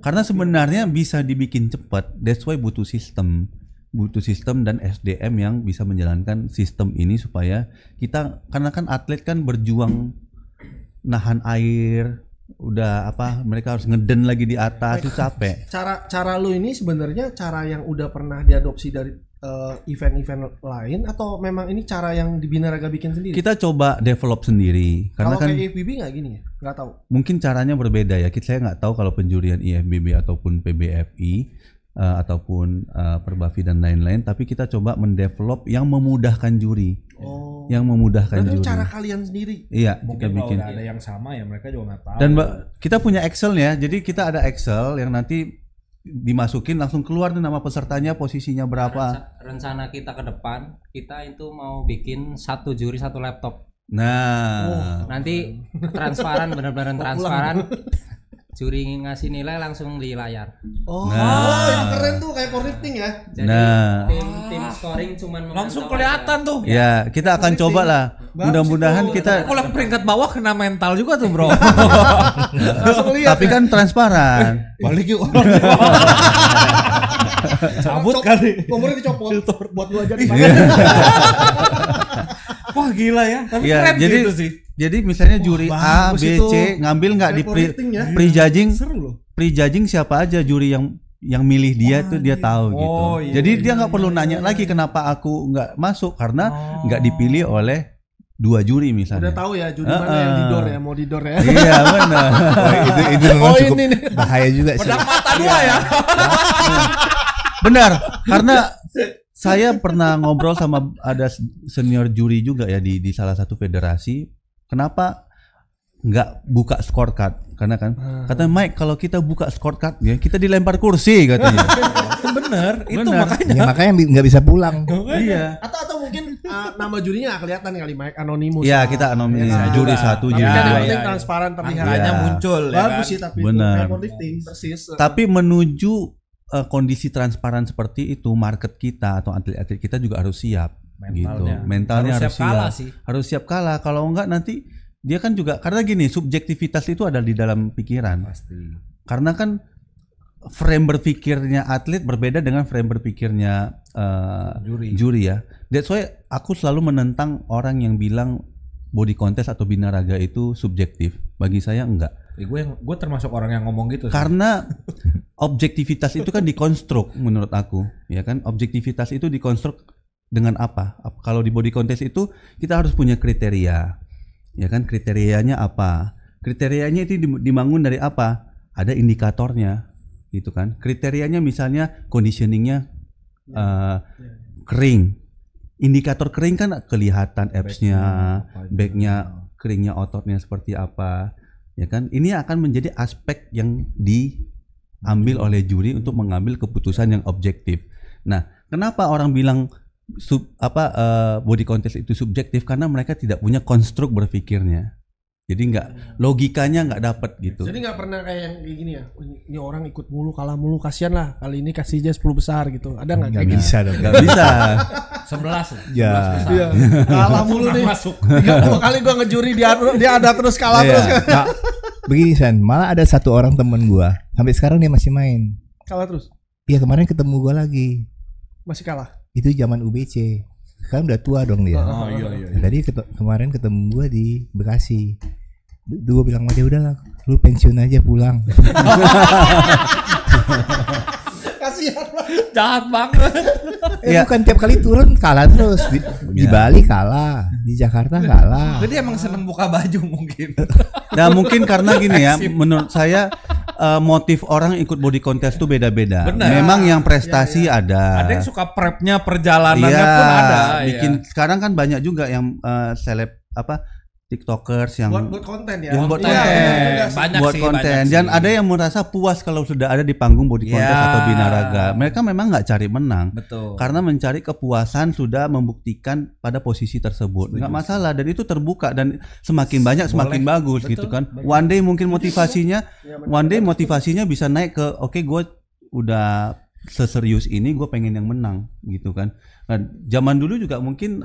Speaker 3: Karena sebenarnya bisa dibikin cepat. That's why butuh sistem dan SDM yang bisa menjalankan sistem ini supaya kita, karena kan atlet kan berjuang nahan air, udah apa mereka harus ngeden lagi di atas itu capek.
Speaker 5: Cara lu ini sebenarnya cara yang udah pernah diadopsi dari event-event lain atau memang ini cara yang di Binaraga bikin sendiri?
Speaker 3: Kita coba develop sendiri karena
Speaker 5: kalau
Speaker 3: kan
Speaker 5: kayak IFBB nggak gini ya? Nggak tahu.
Speaker 3: mungkin caranya berbeda ya. Saya nggak tahu kalau penjurian IFBB ataupun PBFI ataupun Perbavi dan lain-lain, tapi kita coba mendevelop yang memudahkan juri. Yang memudahkan
Speaker 5: Berarti
Speaker 3: juri.
Speaker 5: cara kalian sendiri.
Speaker 3: Iya,
Speaker 2: Mungkin
Speaker 3: kita
Speaker 2: kalau
Speaker 3: bikin.
Speaker 2: udah ada yang sama ya mereka juga nggak tahu.
Speaker 3: Dan kita punya Excel-nya. Jadi kita ada Excel yang nanti dimasukin langsung keluar tuh nama pesertanya, posisinya berapa.
Speaker 6: Rencana kita ke depan, kita itu mau bikin 1 juri 1 laptop.
Speaker 3: Nah,
Speaker 6: Nanti transparan, benar-benar transparan. Juri ngasih nilai langsung di layar.
Speaker 5: Yang keren tuh kayak powerlifting ya.
Speaker 6: Jadi
Speaker 3: Nah.
Speaker 6: tim scoring cuman
Speaker 2: langsung
Speaker 6: memantau
Speaker 2: kelihatan
Speaker 6: aja.
Speaker 2: tuh.
Speaker 3: ya kita akan coba lah. Mudah-mudahan kita.
Speaker 2: Kalau yang peringkat bawah kena mental juga tuh, Bro.
Speaker 5: Langsung lihat.
Speaker 3: Tapi kan transparan.
Speaker 1: Balik yuk.
Speaker 2: Cabut kali.
Speaker 5: Nomornya dicopot buat lu aja di
Speaker 2: Wah, gila ya. Tapi
Speaker 3: Ya,
Speaker 2: keren
Speaker 3: jadi
Speaker 2: gitu sih.
Speaker 3: jadi misalnya juri A,
Speaker 5: bagus
Speaker 3: B,
Speaker 5: itu.
Speaker 3: C ngambil nggak di
Speaker 5: Powerlifting ya.
Speaker 3: prejudging,
Speaker 5: Seru loh.
Speaker 3: prejudging siapa aja juri yang milih dia tuh dia tahu gitu.
Speaker 2: iya,
Speaker 3: Jadi dia nggak perlu nanya lagi kenapa aku nggak masuk karena nggak dipilih oleh 2 juri misalnya.
Speaker 5: Udah tahu ya juri mana yang di door ya, mau di door ya.
Speaker 3: Iya benar.
Speaker 1: itu memang
Speaker 5: Oh,
Speaker 1: cukup
Speaker 5: ini nih.
Speaker 1: bahaya juga sih.
Speaker 2: Pedang mata dua ya.
Speaker 3: Benar, karena saya pernah ngobrol sama ada senior juri juga ya di salah satu federasi. Kenapa nggak buka scorecard? Karena kan katanya Mike kalau kita buka scorecard ya kita dilempar kursi katanya.
Speaker 2: Itu bener. Itu
Speaker 3: Bener.
Speaker 2: makanya.
Speaker 1: Ya, makanya nggak bisa pulang.
Speaker 3: Iya.
Speaker 5: Atau mungkin nama jurinya nggak kelihatan kali Mike, anonimus.
Speaker 3: Ya kita anonim juri satu
Speaker 5: Tapi
Speaker 3: juri
Speaker 5: kan yang
Speaker 3: dua.
Speaker 5: penting transparan terlihat.
Speaker 2: Angkanya
Speaker 3: Iya.
Speaker 2: muncul ya.
Speaker 5: Bagus
Speaker 2: kan?
Speaker 5: sih tapi
Speaker 3: Benar.
Speaker 5: kayak powerlifting persis.
Speaker 3: Tapi menuju kondisi transparan seperti itu, market kita atau atlet-atlet kita juga harus siap. Gitu. Mentalnya harus siap.
Speaker 2: kalah sih.
Speaker 3: Harus siap kalah. Kalau enggak nanti dia kan juga karena gini subjektivitas itu ada di dalam pikiran.
Speaker 2: Pasti.
Speaker 3: Karena kan frame berpikirnya atlet berbeda dengan frame berpikirnya juri ya. That's why aku selalu menentang orang yang bilang body contest atau binaraga itu subjektif. Bagi saya enggak.
Speaker 2: Gue termasuk orang yang ngomong gitu sih.
Speaker 3: Karena objektivitas itu kan dikonstruk menurut aku, ya kan? Objektivitas itu dikonstruk dengan apa? Kalau di body contest itu kita harus punya kriteria. Ya kan? Kriterianya apa? Kriterianya itu dibangun dari apa? Ada indikatornya. Gitu kan? Kriterianya misalnya conditioningnya kering. Indikator kering kan kelihatan abs-nya, back-nya, keringnya ototnya seperti apa. Ya kan? Ini akan menjadi aspek yang diambil oleh juri untuk mengambil keputusan yang objektif. Nah, kenapa orang bilang body contest itu subjektif karena mereka tidak punya konstruk berpikirnya. Jadi logikanya nggak dapet gitu.
Speaker 5: Jadi nggak pernah kayak yang kayak gini ya. Ini orang ikut mulu, kalah mulu, kasihan lah. Kali ini kasih aja 10 besar gitu. Ada nggak kayak
Speaker 1: bisa dong.
Speaker 3: Nggak bisa.
Speaker 2: 11
Speaker 1: Ya.
Speaker 5: Iya. Kalah mulu nih.
Speaker 2: Masuk.
Speaker 5: 30 kali gua ngejuri dia ada terus kalah terus.
Speaker 1: Nah, begini San, malah ada satu orang temen gua sampai sekarang dia masih main.
Speaker 5: Kalah terus.
Speaker 1: Iya kemarin ketemu gua lagi.
Speaker 5: Masih kalah.
Speaker 1: Itu zaman UBC. Sekarang udah tua dong dia.
Speaker 2: Oh iya.
Speaker 1: Tadi kemarin ketemu gua di Bekasi. Gue bilang aja udahlah, lu pensiun aja pulang.
Speaker 5: Kasihan.
Speaker 2: Jahat banget.
Speaker 1: Bukan tiap kali turun kalah terus. Di Bali kalah, di Jakarta kalah.
Speaker 2: Jadi emang seneng buka baju mungkin.
Speaker 3: Nah mungkin karena gini ya, menurut saya motif orang ikut body contest tuh beda-beda. Memang yang prestasi ada.
Speaker 2: Ada yang suka prepnya, perjalanannya pun ada.
Speaker 3: Sekarang kan banyak juga yang seleb TikTokers yang
Speaker 5: buat konten ya.
Speaker 3: Yang buat konten.
Speaker 2: Banyak
Speaker 3: buat
Speaker 2: sih,
Speaker 3: konten.
Speaker 2: banyak
Speaker 3: Dan
Speaker 2: sih.
Speaker 3: ada yang merasa puas kalau sudah ada di panggung body contest atau binaraga. Mereka memang nggak cari menang.
Speaker 2: Betul.
Speaker 3: Karena mencari kepuasan sudah membuktikan pada posisi tersebut. Nggak masalah dan itu terbuka dan semakin banyak semakin bagus. Betul, gitu kan. Betul. One day mungkin motivasinya bisa naik ke oke, gue udah seserius ini, gue pengen yang menang gitu kan. Nah, zaman dulu juga mungkin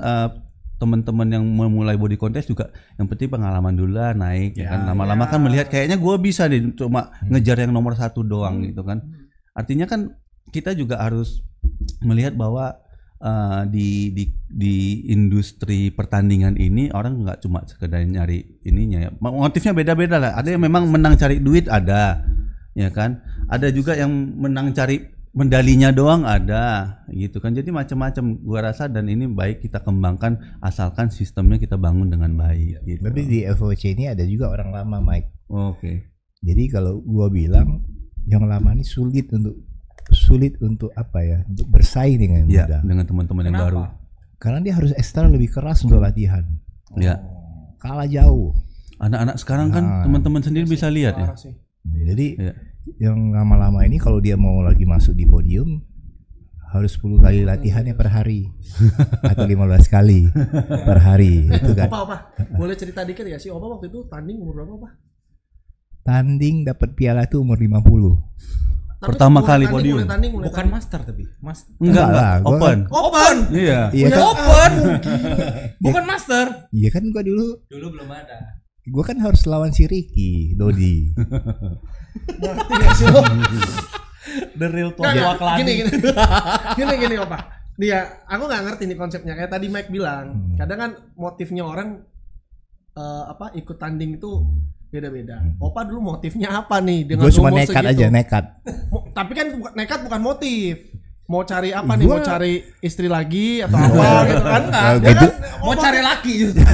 Speaker 3: teman-teman yang memulai body contest juga yang penting pengalaman dulu lah naik kan lama-lama kan melihat kayaknya gue bisa deh cuma ngejar yang nomor 1 doang gitu kan. Artinya kan kita juga harus melihat bahwa di industri pertandingan ini orang nggak cuma sekedar nyari ininya ya, motifnya beda-beda lah. Ada yang memang menang cari duit, ada ya kan, ada juga yang menang cari medalinya doang, ada gitu kan. Jadi macam-macam gua rasa, dan ini baik kita kembangkan asalkan sistemnya kita bangun dengan baik gitu.
Speaker 1: Tapi di FOC ini ada juga orang lama, Mike.
Speaker 3: Oke.
Speaker 1: Jadi kalau gua bilang yang lama ini sulit untuk apa ya, untuk bersaing dengan muda,
Speaker 3: dengan teman-teman yang baru.
Speaker 1: Karena dia harus ekstra lebih keras untuk latihan.
Speaker 3: Ya.
Speaker 1: Kalah jauh.
Speaker 3: Anak-anak sekarang kan teman-teman sendiri bisa lihat ya.
Speaker 1: Jadi yang lama-lama ini kalau dia mau lagi masuk di podium harus 10 kali latihannya per hari atau 15 kali per hari itu kan.
Speaker 5: Opa, boleh cerita dikit ya sih? Opa waktu itu tanding umur berapa, Pak?
Speaker 1: Tanding dapat piala tuh umur 50.
Speaker 3: Pertama kali podium.
Speaker 2: Bukan master tapi.
Speaker 3: Enggak lah, open. Iya.
Speaker 1: Iya kan?
Speaker 2: Open. Bukan master.
Speaker 1: Iya kan, gua dulu
Speaker 6: belum ada.
Speaker 1: Gua kan harus lawan si Ricky Dodi.
Speaker 5: Ngerti gak sih lo?
Speaker 2: The real tua klani.
Speaker 5: Gini Opa. Dia, aku nggak ngerti nih konsepnya. Kayak tadi Mike bilang, kadang kan motifnya orang ikut tanding itu beda-beda. Opa dulu motifnya apa nih? Dengan
Speaker 1: Gue cuma nekat
Speaker 5: segitu?
Speaker 1: aja, nekat.
Speaker 5: Tapi kan nekat bukan motif. Mau cari apa nih? Mau cari istri lagi atau apa gitu kan?
Speaker 1: Gitu.
Speaker 5: Kan,
Speaker 2: Mau cari laki justru.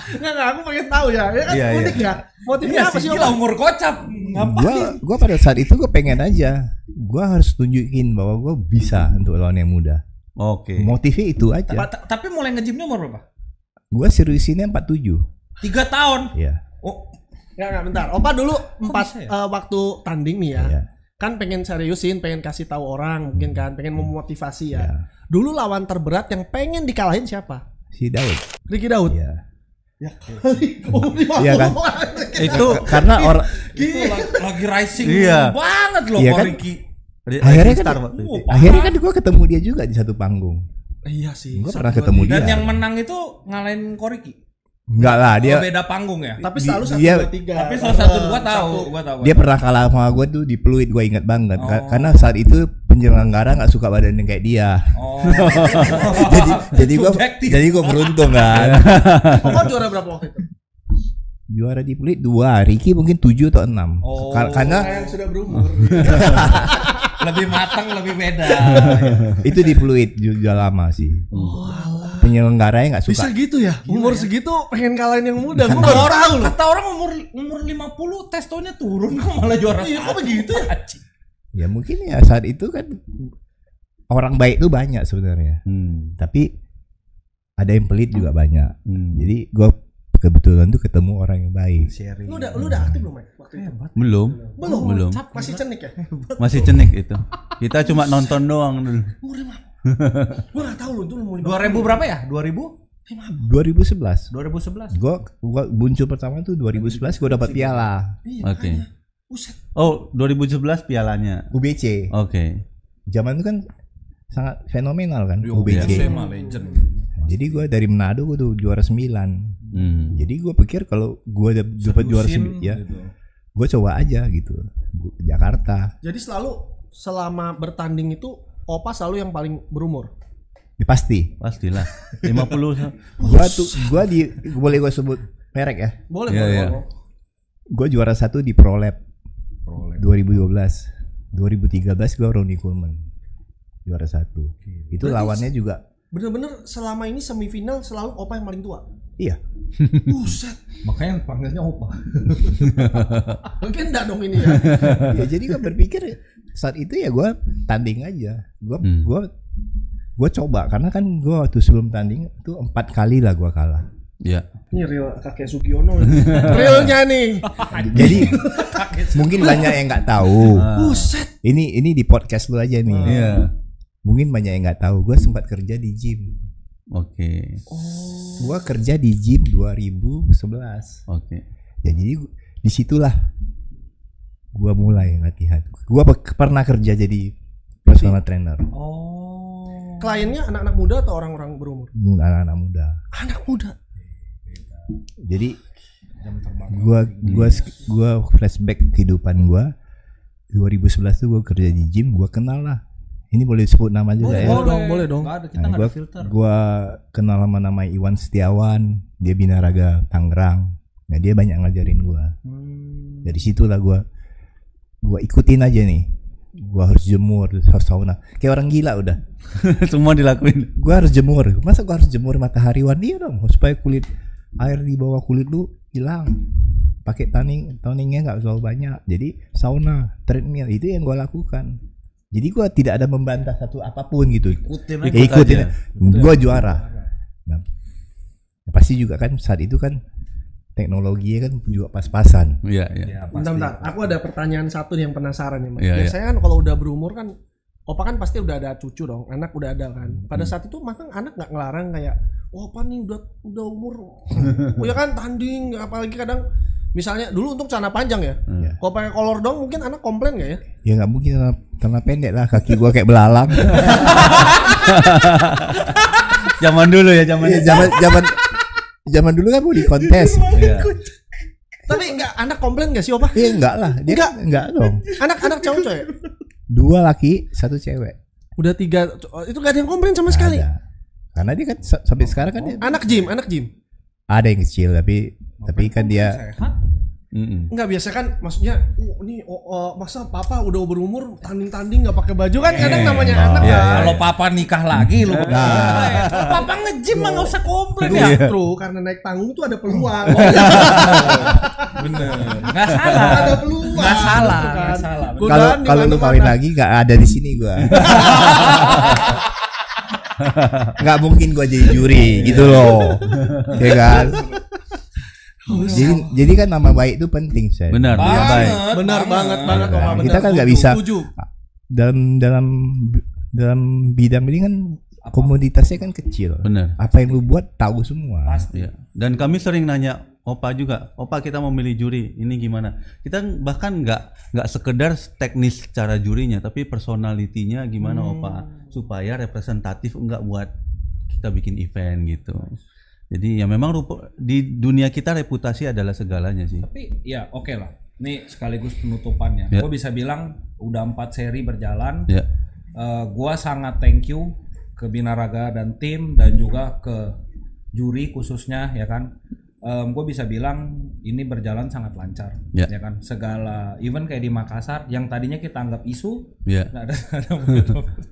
Speaker 5: Nggak, aku pengen tahu ya. Ya kan unik ya. Motifnya apa sih?
Speaker 2: Gila, umur kocap.
Speaker 1: Gua pada saat itu gue pengen aja. Gua harus tunjukin bahwa gue bisa untuk lawan yang muda.
Speaker 3: Oke.
Speaker 1: Motifnya itu aja.
Speaker 2: Tapi mulai nge-gymnya umur berapa?
Speaker 1: Gue seriusinnya 47.
Speaker 2: 3 tahun.
Speaker 1: Iya.
Speaker 2: Oh,
Speaker 5: Nggak, bentar. Opa dulu
Speaker 2: bisa ya?
Speaker 5: waktu tanding nih ya.
Speaker 1: Iya.
Speaker 5: Kan pengen seriusin, pengen kasih tahu orang, mungkin kan pengen memotivasi ya.
Speaker 1: Iya.
Speaker 5: Dulu lawan terberat yang pengen dikalahin siapa?
Speaker 1: Si Daud.
Speaker 5: Ricky Daud.
Speaker 1: Iya.
Speaker 5: Ya kali. Iya
Speaker 1: kan?
Speaker 3: Itu
Speaker 1: Karena orang
Speaker 2: itu lagi rising banget loh
Speaker 1: Iya kan?
Speaker 2: Ricky.
Speaker 1: akhirnya kan gue ketemu dia juga di satu panggung.
Speaker 5: Iya sih.
Speaker 1: Gue pernah ketemu dia.
Speaker 2: Dan yang menang itu ngalahin Koriki.
Speaker 1: Enggak lah, dia
Speaker 2: beda panggung ya.
Speaker 5: Tapi selalu 1, 2, 3.
Speaker 2: Tapi salah satu gua tahu.
Speaker 1: dia pernah kalah sama gue tuh di Pluit, gue ingat banget. Karena saat itu penyelenggara nggak suka badan yang kayak dia.
Speaker 2: Oh.
Speaker 1: jadi gue beruntung kan.
Speaker 5: Kok juara berapa waktu itu?
Speaker 1: Juara di Pluit 2, Ricky mungkin 7 atau 6.
Speaker 2: Oh.
Speaker 1: Karena
Speaker 5: Yang sudah berumur.
Speaker 2: Lebih matang, lebih beda.
Speaker 1: itu di Pluit juga lama sih. Penyelenggaranya nggak suka.
Speaker 5: Bisa gitu ya? Umur segitu pengen kalahin yang muda. Gue baru tahu loh.
Speaker 2: Kata orang umur 50 testonya turun kok malah juara.
Speaker 5: Iya, kok begitu ya?
Speaker 1: Ya mungkin ya saat itu kan orang baik tuh banyak sebenarnya. Tapi ada yang pelit juga banyak. Jadi gue kebetulan tuh ketemu orang yang baik.
Speaker 5: Lu udah aktif belum, Mike? Waktu itu?
Speaker 3: Belum.
Speaker 5: Masih cenik ya?
Speaker 3: Masih cenik itu. Kita cuma nonton doang dulu.
Speaker 5: Gua enggak tahu lu itu lu
Speaker 2: 2000 berapa ya?
Speaker 1: 2011.
Speaker 2: 2011.
Speaker 1: Gua muncul pertama tuh 2011, gua dapat piala
Speaker 3: Oke.
Speaker 5: Buset.
Speaker 3: Oh, 2011 pialanya.
Speaker 1: UBC.
Speaker 3: Oke.
Speaker 1: Zaman itu kan sangat fenomenal kan
Speaker 2: UBC
Speaker 1: UBC.
Speaker 2: mah legend.
Speaker 1: Jadi gua dari Manado gua tuh juara 9. Jadi gua pikir kalau gua dapat juara 9 ya,
Speaker 2: gitu.
Speaker 1: gua coba aja gitu. Jakarta.
Speaker 5: Jadi selama bertanding itu Opa selalu yang paling berumur.
Speaker 1: Ya, pasti.
Speaker 3: Pastilah. 50.
Speaker 1: Boleh gua sebut merek ya.
Speaker 5: Boleh,
Speaker 3: Iya,
Speaker 5: boleh.
Speaker 3: iya.
Speaker 5: Boleh.
Speaker 1: Gue juara 1 di Pro Lab 2012. 2013 gue Ronnie Coleman juara 1. Itu
Speaker 5: Berarti
Speaker 1: lawannya juga
Speaker 5: Bener-bener selama ini semifinal selalu Opa yang paling tua.
Speaker 1: iya.
Speaker 5: Buset.
Speaker 2: Makanya panggilnya Opa.
Speaker 5: Mungkin enggak dong ini ya.
Speaker 1: Ya jadi gue berpikir saat itu ya gue tanding aja. Gue coba karena kan gue waktu sebelum tanding itu 4 kali lah gue kalah.
Speaker 3: Ya.
Speaker 5: Ini real kakek Sugiono. Realnya nih.
Speaker 1: Jadi mungkin banyak yang nggak tahu.
Speaker 5: Buset.
Speaker 1: Ini di podcast lu aja nih.
Speaker 3: Iya.
Speaker 1: Mungkin banyak yang nggak tahu. Gue sempat kerja di gym.
Speaker 3: Oke.
Speaker 1: Gue kerja di gym 2011.
Speaker 3: Oke.
Speaker 1: Ya jadi disitulah gue mulai latihan. Gue pernah kerja jadi personal trainer.
Speaker 5: Kliennya anak-anak muda atau orang-orang berumur?
Speaker 1: Anak-anak muda.
Speaker 5: Anak muda.
Speaker 1: Jadi gua flashback kehidupan gua 2011 tuh gua kerja di gym, gua kenal lah. Ini boleh disebut nama juga ya.
Speaker 5: Boleh dong.
Speaker 2: Nggak ada, kita nggak ada filter.
Speaker 1: Gua kenal sama nama Iwan Setiawan, dia binaraga Tangerang. Nah dia banyak ngajarin gua. Dari situlah gua ikutin aja nih. Gua harus jemur, harus sauna. Kayak orang gila udah.
Speaker 3: Semua dilakuin.
Speaker 1: Gua harus jemur. Masa gua harus jemur matahariwan? Iya dong, supaya air di bawah kulit lu hilang. Pakai tanningnya nggak terlalu banyak. Jadi sauna, treadmill itu yang gua lakukan. Jadi gua tidak ada membantah satu apapun gitu. Ikutin. Gua juara. Nah, pasti juga kan saat itu kan teknologinya kan juga pas-pasan.
Speaker 3: Iya, iya.
Speaker 5: Bentar. Aku ada pertanyaan satu nih yang penasaran nih, Mas.
Speaker 3: Iya,
Speaker 5: Biasanya kan kalau udah berumur kan Opa kan pasti udah ada cucu dong, anak udah ada kan. Pada saat itu maka anak nggak ngelarang kayak, Opa nih udah umur, ya kan tanding, apalagi kadang misalnya dulu untuk celana panjang ya, kalau pakai kolor dong mungkin anak komplain nggak ya?
Speaker 1: Ya nggak mungkin karena pendek lah, kaki gua kayak belalang.
Speaker 3: Zaman dulu ya,
Speaker 1: Zaman dulu kan mau di kontes.
Speaker 3: Iya.
Speaker 5: Tapi anak komplain nggak sih Opa?
Speaker 1: Iya enggak lah, dia enggak dong.
Speaker 5: Anak cowok-cowok ya?
Speaker 1: 2 laki, 1 cewek.
Speaker 5: Udah 3, itu gak ada yang komplain sama sekali.
Speaker 1: Ada. Karena dia kan sampai sekarang kan dia
Speaker 5: Anak gym.
Speaker 1: ada yang kecil tapi kan dia
Speaker 5: Enggak, biasa kan maksudnya masa papa udah berumur tanding nggak pakai baju kan kadang namanya anak.
Speaker 2: Kalau papa nikah lagi lu papa nge-gym mah nggak usah komplain ya.
Speaker 5: Justru karena naik panggung tuh ada peluang.
Speaker 2: Bener. Nggak salah.
Speaker 5: Ada peluang.
Speaker 2: Nggak salah.
Speaker 5: Gitu kan.
Speaker 2: Nggak salah.
Speaker 1: kalau lu kawin lagi nggak ada di sini gua. Nggak mungkin gua jadi juri gitu loh. Ya kan? Jadi kan nama baik itu penting, saya.
Speaker 3: Benar, nama baik.
Speaker 5: Benar banget Opa.
Speaker 1: Kita kan nggak bisa dalam bidang ini kan komoditasnya kan kecil.
Speaker 3: Benar.
Speaker 1: Apa yang lu buat tahu semua.
Speaker 3: Pasti. Ya. Dan kami sering nanya Opa juga, Opa kita mau milih juri, ini gimana? Kita bahkan nggak sekedar teknis cara jurinya, tapi personalitinya gimana Opa supaya representatif enggak buat kita bikin event gitu. Jadi ya memang di dunia kita reputasi adalah segalanya sih.
Speaker 2: Tapi ya oke lah. Ini sekaligus penutupannya.
Speaker 3: Ya.
Speaker 2: Gue bisa bilang udah 4 seri berjalan.
Speaker 3: Ya.
Speaker 2: Gue sangat thank you ke Binaraga dan tim dan juga ke juri khususnya ya kan. Gue bisa bilang ini berjalan sangat lancar ya kan. Segala event kayak di Makassar yang tadinya kita anggap isu, ada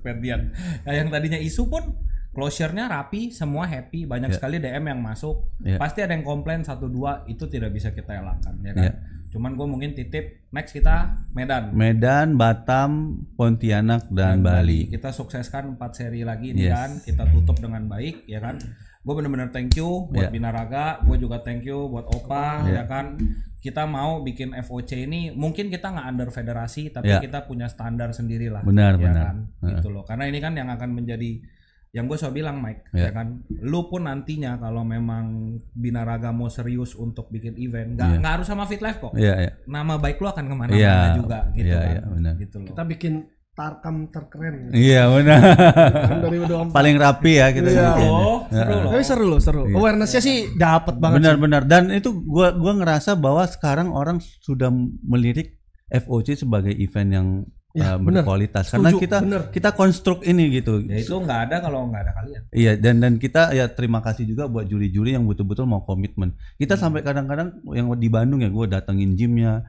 Speaker 2: perdian. Nah, yang tadinya isu pun closure-nya rapi, semua happy, banyak sekali DM yang masuk. Pasti ada yang komplain 1-2, itu tidak bisa kita elakkan ya kan. Cuman gue mungkin titip next kita
Speaker 3: Medan, Batam, Pontianak dan Bali.
Speaker 2: Kita sukseskan 4 seri lagi nih kan, kita tutup dengan baik ya kan. Gue bener-bener thank you buat Binaraga, gue juga thank you buat Opa ya kan. Kita mau bikin FOC ini, mungkin kita nggak under federasi, tapi kita punya standar sendiri lah.
Speaker 3: Benar.
Speaker 2: Kan? Gitu loh. Karena ini kan yang akan menjadi, yang gue selalu bilang Mike, ya kan, lu pun nantinya kalau memang Binaraga mau serius untuk bikin event, nggak harus sama Fit Life kok. Nama baik lu akan kemana-mana juga, gitu kan. Gitu loh.
Speaker 5: Kita bikin tarkam terkeren.
Speaker 3: Iya benar. Paling rapi ya kita.
Speaker 5: Tapi seru loh. Awareness-nya sih dapat banget.
Speaker 3: Benar. Dan itu gua ngerasa bahwa sekarang orang sudah melirik FOC sebagai event yang berkualitas. Karena kita konstruk ini gitu.
Speaker 2: Ya itu nggak ada kalau nggak ada kalian.
Speaker 3: Iya, dan kita ya terima kasih juga buat juri-juri yang betul-betul mau komitmen. Kita sampai kadang-kadang yang di Bandung ya, gue datengin gymnya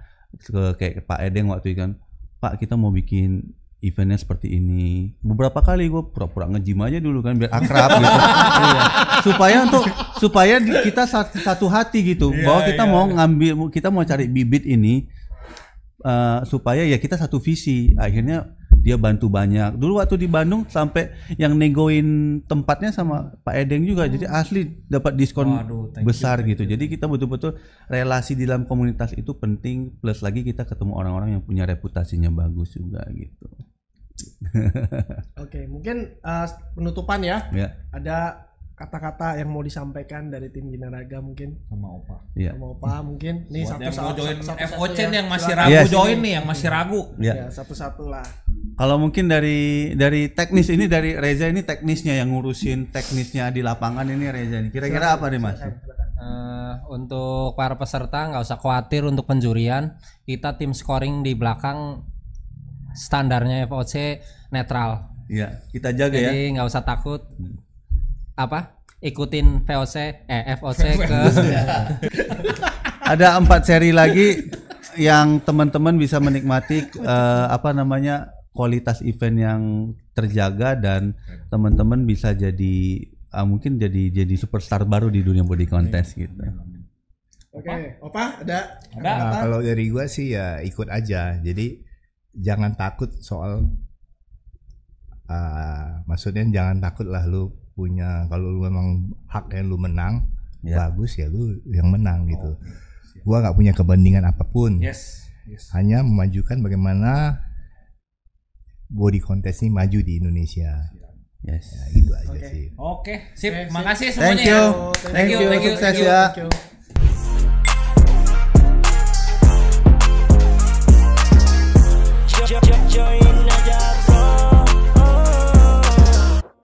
Speaker 3: kayak Pak Edeng waktu itu kan, Pak kita mau bikin eventnya seperti ini. Beberapa kali gue pura-pura nge-gym aja dulu kan biar akrab gitu. supaya kita satu hati gitu, bahwa kita mau ngambil, kita mau cari bibit ini supaya ya kita satu visi. Akhirnya dia bantu banyak. Dulu waktu di Bandung sampai yang negoin tempatnya sama Pak Edeng juga. Jadi asli dapat diskon besar gitu. Jadi kita betul-betul relasi di dalam komunitas itu penting. Plus lagi kita ketemu orang-orang yang punya reputasinya bagus juga gitu.
Speaker 5: Oke, mungkin penutupan ya. Ada kata-kata yang mau disampaikan dari tim Binaraga mungkin
Speaker 2: sama Opa.
Speaker 5: Sama Opa mungkin. Nih
Speaker 2: buat yang
Speaker 5: satu-satu
Speaker 2: join FOC
Speaker 5: ya.
Speaker 2: yang masih ragu join nih, yang masih ragu.
Speaker 5: Ya, satu-satu lah.
Speaker 3: Kalau mungkin dari teknis ini, dari Reza ini teknisnya yang ngurusin teknisnya di lapangan ini Reza ini. Kira-kira apa nih Mas?
Speaker 6: Untuk para peserta nggak usah khawatir untuk penjurian. Kita tim scoring di belakang, standarnya FOC netral.
Speaker 3: Iya, kita jaga ya.
Speaker 6: Jadi nggak usah takut. Ikutin FOC ke.
Speaker 3: Ada 4 seri lagi yang teman-teman bisa menikmati kualitas event yang terjaga, dan teman-teman bisa jadi mungkin jadi superstar baru di dunia body contest gitu.
Speaker 5: Oke, Opa ada?
Speaker 1: Kalau dari gua sih ya ikut aja. Jadi jangan takut soal maksudnya jangan takut lah lu punya, kalau lu memang haknya lu menang bagus ya lu yang menang gitu. Gua nggak punya kepentingan apapun. Hanya memajukan bagaimana body contest ini maju di Indonesia. Ya, gitu aja sih.
Speaker 2: Oke, sip. Makasih semuanya.
Speaker 3: Thank you.
Speaker 2: Thank you.
Speaker 3: Sukses ya.